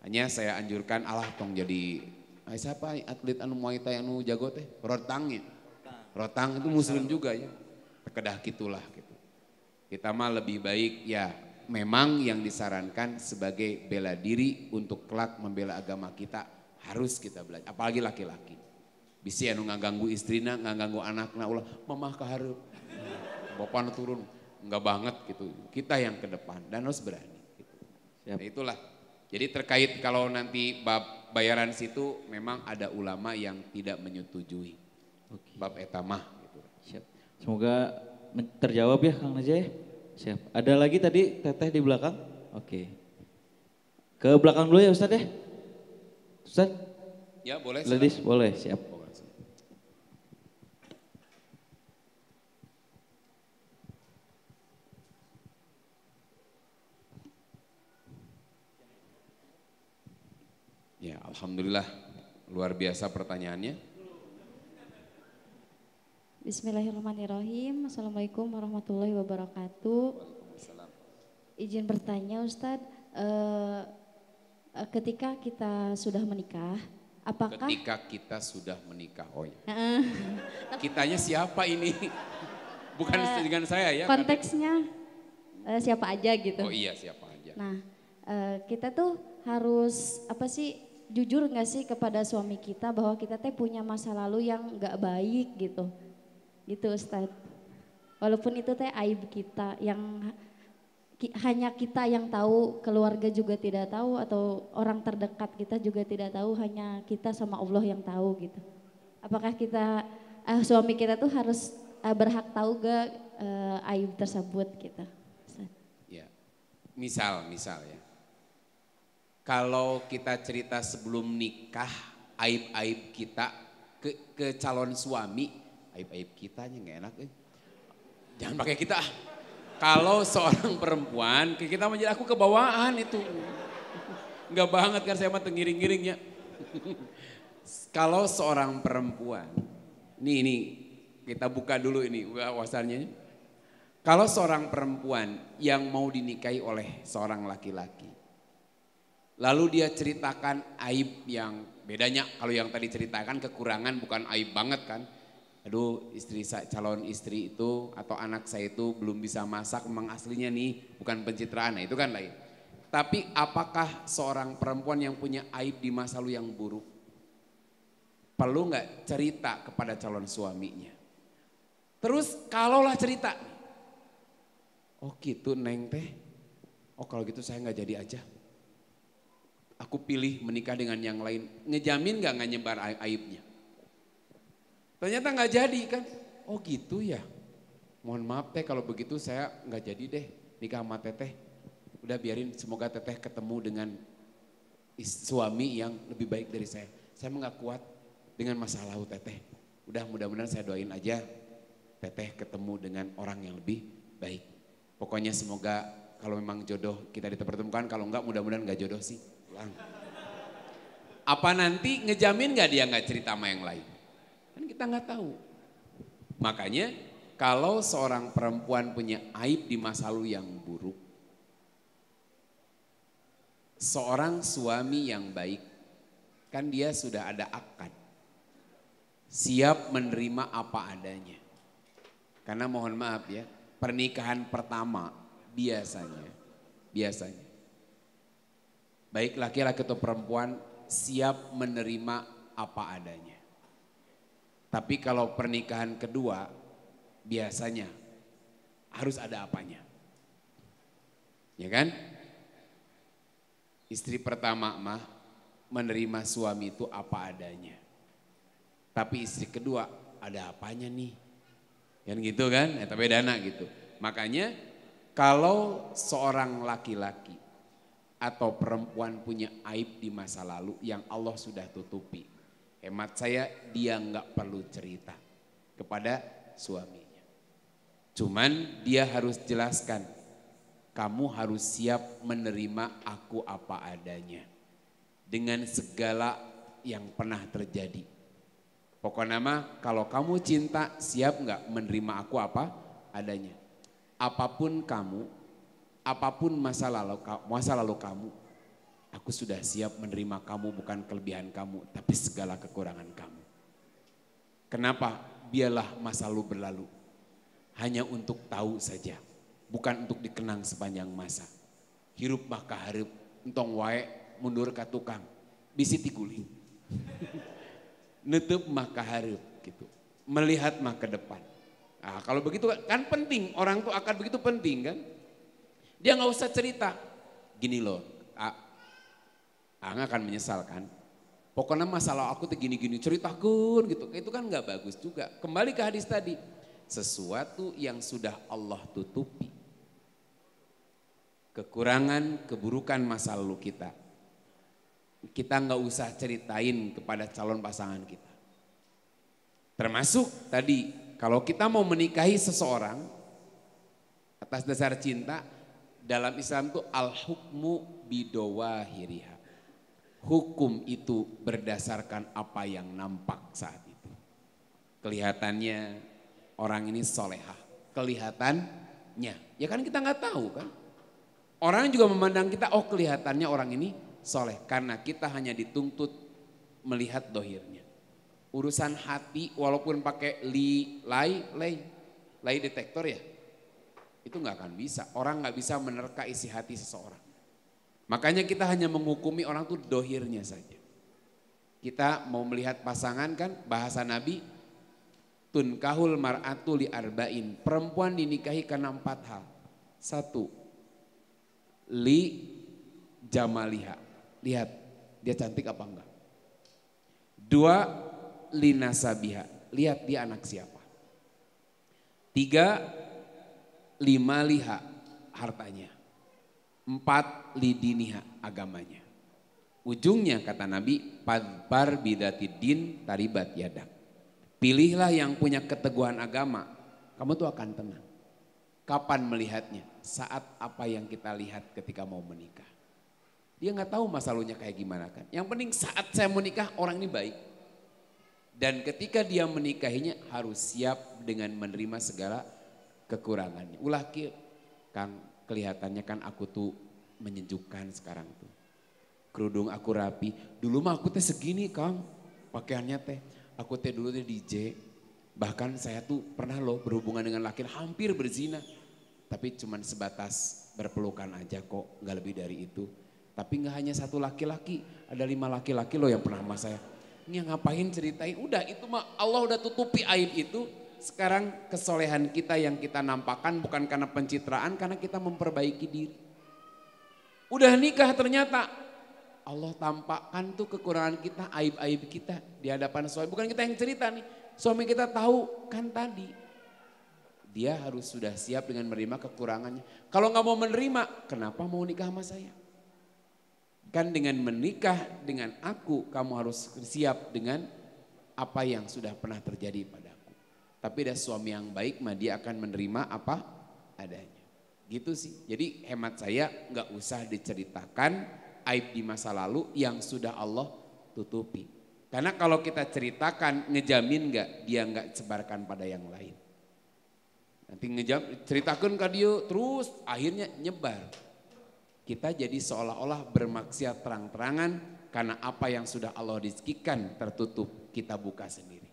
Hanya saya anjurkan Allah tong jadi siapa atlet anu Muay Thai anu jago teh? Rotang ya. Rotang itu muslim juga ya. Kedah gitulah gitu. Kita mah lebih baik ya. Memang yang disarankan sebagai bela diri untuk kelak membela agama kita harus kita belajar. Apalagi laki-laki. Bisa anu ngaganggu istrina, ngaganggu anakna ulah mamah kahareup. Bapana turun, enggak banget gitu. Kita yang ke depan dan harus berani. Gitu. Nah, itulah. Jadi terkait kalau nanti bab bayaran situ memang ada ulama yang tidak menyetujui. Bab etamah. Gitu. Siap. Semoga terjawab ya Kang Najah. Siap. Ada lagi tadi teteh di belakang? Oke. Ke belakang dulu ya Ustadz ya. Ustadz? Ya boleh. Ladies boleh, siap. Ya Alhamdulillah luar biasa pertanyaannya. Bismillahirrahmanirrahim. Assalamualaikum warahmatullahi wabarakatuh. Izin bertanya Ustadz, ketika kita sudah menikah, apakah? Ketika kita sudah menikah, oh ya. Kitanya siapa ini? Bukan dengan saya ya. Konteksnya siapa aja gitu. Oh iya siapa aja. Nah kita tuh harus jujur nggak sih kepada suami kita bahwa kita teh punya masa lalu yang nggak baik gitu. Gitu Ustadz. Walaupun itu teh aib kita yang hanya kita yang tahu, keluarga juga tidak tahu atau orang terdekat kita juga tidak tahu, hanya kita sama Allah yang tahu gitu. Apakah kita suami kita tuh harus berhak tahu gak aib tersebut gitu. Ustadz. Ya. Misal ya. Kalau kita cerita sebelum nikah aib-aib kita ke calon suami, aib-aib kitanya nggak enak. Jangan pakai kita. Kalau seorang perempuan, kita menjadi aku kebawaan itu. Enggak banget kan saya mah tengiring-giringnya. Kalau seorang perempuan, ini kita buka dulu ini wawasannya. Kalau seorang perempuan yang mau dinikahi oleh seorang laki-laki, lalu dia ceritakan aib yang bedanya, kalau yang tadi ceritakan kekurangan bukan aib banget kan. Aduh calon istri itu atau anak saya itu belum bisa masak, memang aslinya nih bukan pencitraan, nah itu kan lain. Tapi apakah seorang perempuan yang punya aib di masa lalu yang buruk perlu nggak cerita kepada calon suaminya? Terus kalaulah cerita, oh gitu neng teh, oh kalau gitu saya nggak jadi aja. Aku pilih menikah dengan yang lain, ngejamin nggak nyebar aibnya? Ternyata nggak jadi kan. Oh gitu ya. Mohon maaf teh kalau begitu saya nggak jadi deh nikah sama teteh. Udah biarin semoga teteh ketemu dengan suami yang lebih baik dari saya. Saya nggak kuat dengan masa lalu teteh. Udah mudah-mudahan saya doain aja teteh ketemu dengan orang yang lebih baik. Pokoknya semoga kalau memang jodoh kita dipertemukan, kalau enggak mudah-mudahan enggak jodoh sih. Pulang. Apa nanti ngejamin nggak dia nggak cerita sama yang lain? Kan kita nggak tahu. Makanya kalau seorang perempuan punya aib di masa lalu yang buruk, seorang suami yang baik, kan dia sudah ada akad, siap menerima apa adanya. Karena mohon maaf ya, pernikahan pertama biasanya, baik laki-laki atau perempuan siap menerima apa adanya. Tapi kalau pernikahan kedua, biasanya harus ada apanya. Ya kan? Istri pertama mah menerima suami itu apa adanya. Tapi istri kedua ada apanya nih? Kan gitu kan? Tapi dana gitu. Makanya kalau seorang laki-laki atau perempuan punya aib di masa lalu yang Allah sudah tutupi, hemat saya dia nggak perlu cerita kepada suaminya. Cuman dia harus jelaskan, kamu harus siap menerima aku apa adanya dengan segala yang pernah terjadi. Pokoknya mah kalau kamu cinta siap nggak menerima aku apa adanya. Apapun kamu, apapun masa lalu kamu, aku sudah siap menerima kamu, bukan kelebihan kamu, tapi segala kekurangan kamu. Kenapa? Biarlah masa lalu berlalu. Hanya untuk tahu saja, bukan untuk dikenang sepanjang masa. Hirup maka hareup, entong wae mundur ka tukang, bisi tiguling. Nutup maka hareup gitu. Melihat mah ke depan. Nah, kalau begitu kan penting, orang tuh akan begitu penting kan. Dia nggak usah cerita. Gini loh, akan menyesal kan. Pokoknya masalah aku tuh gini-gini, ceritakan gitu. Itu kan nggak bagus juga. Kembali ke hadis tadi. Sesuatu yang sudah Allah tutupi. Kekurangan, keburukan masa lalu kita. Kita nggak usah ceritain kepada calon pasangan kita. Termasuk tadi, kalau kita mau menikahi seseorang atas dasar cinta, dalam Islam itu al-hukmu bidawahiriha. Hukum itu berdasarkan apa yang nampak saat itu. Kelihatannya orang ini solehah, kelihatannya. Ya kan kita nggak tahu kan. Orang juga memandang kita, oh kelihatannya orang ini soleh. Karena kita hanya dituntut melihat dohirnya. Urusan hati walaupun pakai lay detektor ya. Itu nggak akan bisa. Orang nggak bisa menerka isi hati seseorang. Makanya kita hanya menghukumi orang tuh dohirnya saja. Kita mau melihat pasangan kan, bahasa Nabi, tunkahul mar'atu li arba'in. Perempuan dinikahi karena 4 hal. 1, li jamaliha. Lihat dia cantik apa enggak. 2, li nasabiha. Lihat dia anak siapa. 3, li maliha, hartanya. 4, li diniha, agamanya. Ujungnya kata Nabi, padbar bidatidin taribat yadak. Pilihlah yang punya keteguhan agama, kamu tuh akan tenang. Kapan melihatnya? Saat apa yang kita lihat ketika mau menikah. Dia nggak tahu masa lalunya kayak gimana kan. Yang penting saat saya menikah orang ini baik. Dan ketika dia menikahinya harus siap dengan menerima segala kekurangannya. Ulah kieu, Kang, kelihatannya kan aku tuh menyejukkan sekarang tuh. Kerudung aku rapi. Dulu mah aku teh segini Kang, pakaiannya teh. Aku teh dulu teh DJ, bahkan saya tuh pernah loh berhubungan dengan laki hampir berzina. Tapi cuman sebatas berpelukan aja kok, gak lebih dari itu. Tapi gak hanya satu laki-laki, ada 5 laki-laki loh yang pernah sama saya. Ini ngapain ceritain, udah itu mah Allah udah tutupi aib itu. Sekarang kesolehan kita yang kita nampakkan bukan karena pencitraan, karena kita memperbaiki diri. Udah nikah ternyata Allah tampakkan tuh kekurangan kita, aib-aib kita di hadapan suami. Bukan kita yang cerita nih, Suami kita tahu kan tadi, dia harus sudah siap dengan menerima kekurangannya. Kalau nggak mau menerima, kenapa mau nikah sama saya? Kan dengan menikah dengan aku, kamu harus siap dengan apa yang sudah pernah terjadi padaku. Tapi ada suami yang baik mah dia akan menerima apa adanya. Gitu sih. Jadi hemat saya nggak usah diceritakan aib di masa lalu yang sudah Allah tutupi. Karena kalau kita ceritakan ngejamin nggak dia nggak sebarkan pada yang lain. Nanti ceritakan ke dia terus akhirnya nyebar. Kita jadi seolah-olah bermaksiat terang-terangan karena apa yang sudah Allah rizkikan tertutup kita buka sendiri.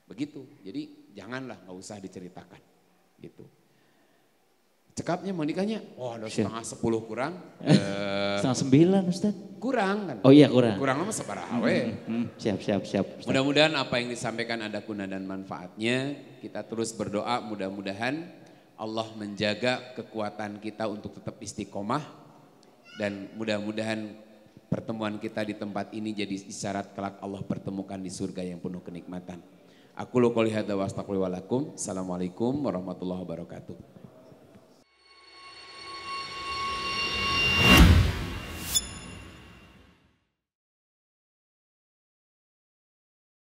Begitu. Jadi janganlah nggak usah diceritakan. Gitu. Cekapnya mau nikahnya, oh udah setengah 10 kurang. Setengah 9 Ustaz. Kurang kan. Oh iya kurang. Kurang sama sabaraha we. Siap. Ustaz. Mudah-mudahan apa yang disampaikan ada guna dan manfaatnya. Kita terus berdoa mudah-mudahan Allah menjaga kekuatan kita untuk tetap istiqomah. Dan mudah-mudahan pertemuan kita di tempat ini jadi isyarat kelak Allah pertemukan di surga yang penuh kenikmatan. Aku qouli hadza wa astaghfiru wa lakum. Assalamualaikum warahmatullahi wabarakatuh.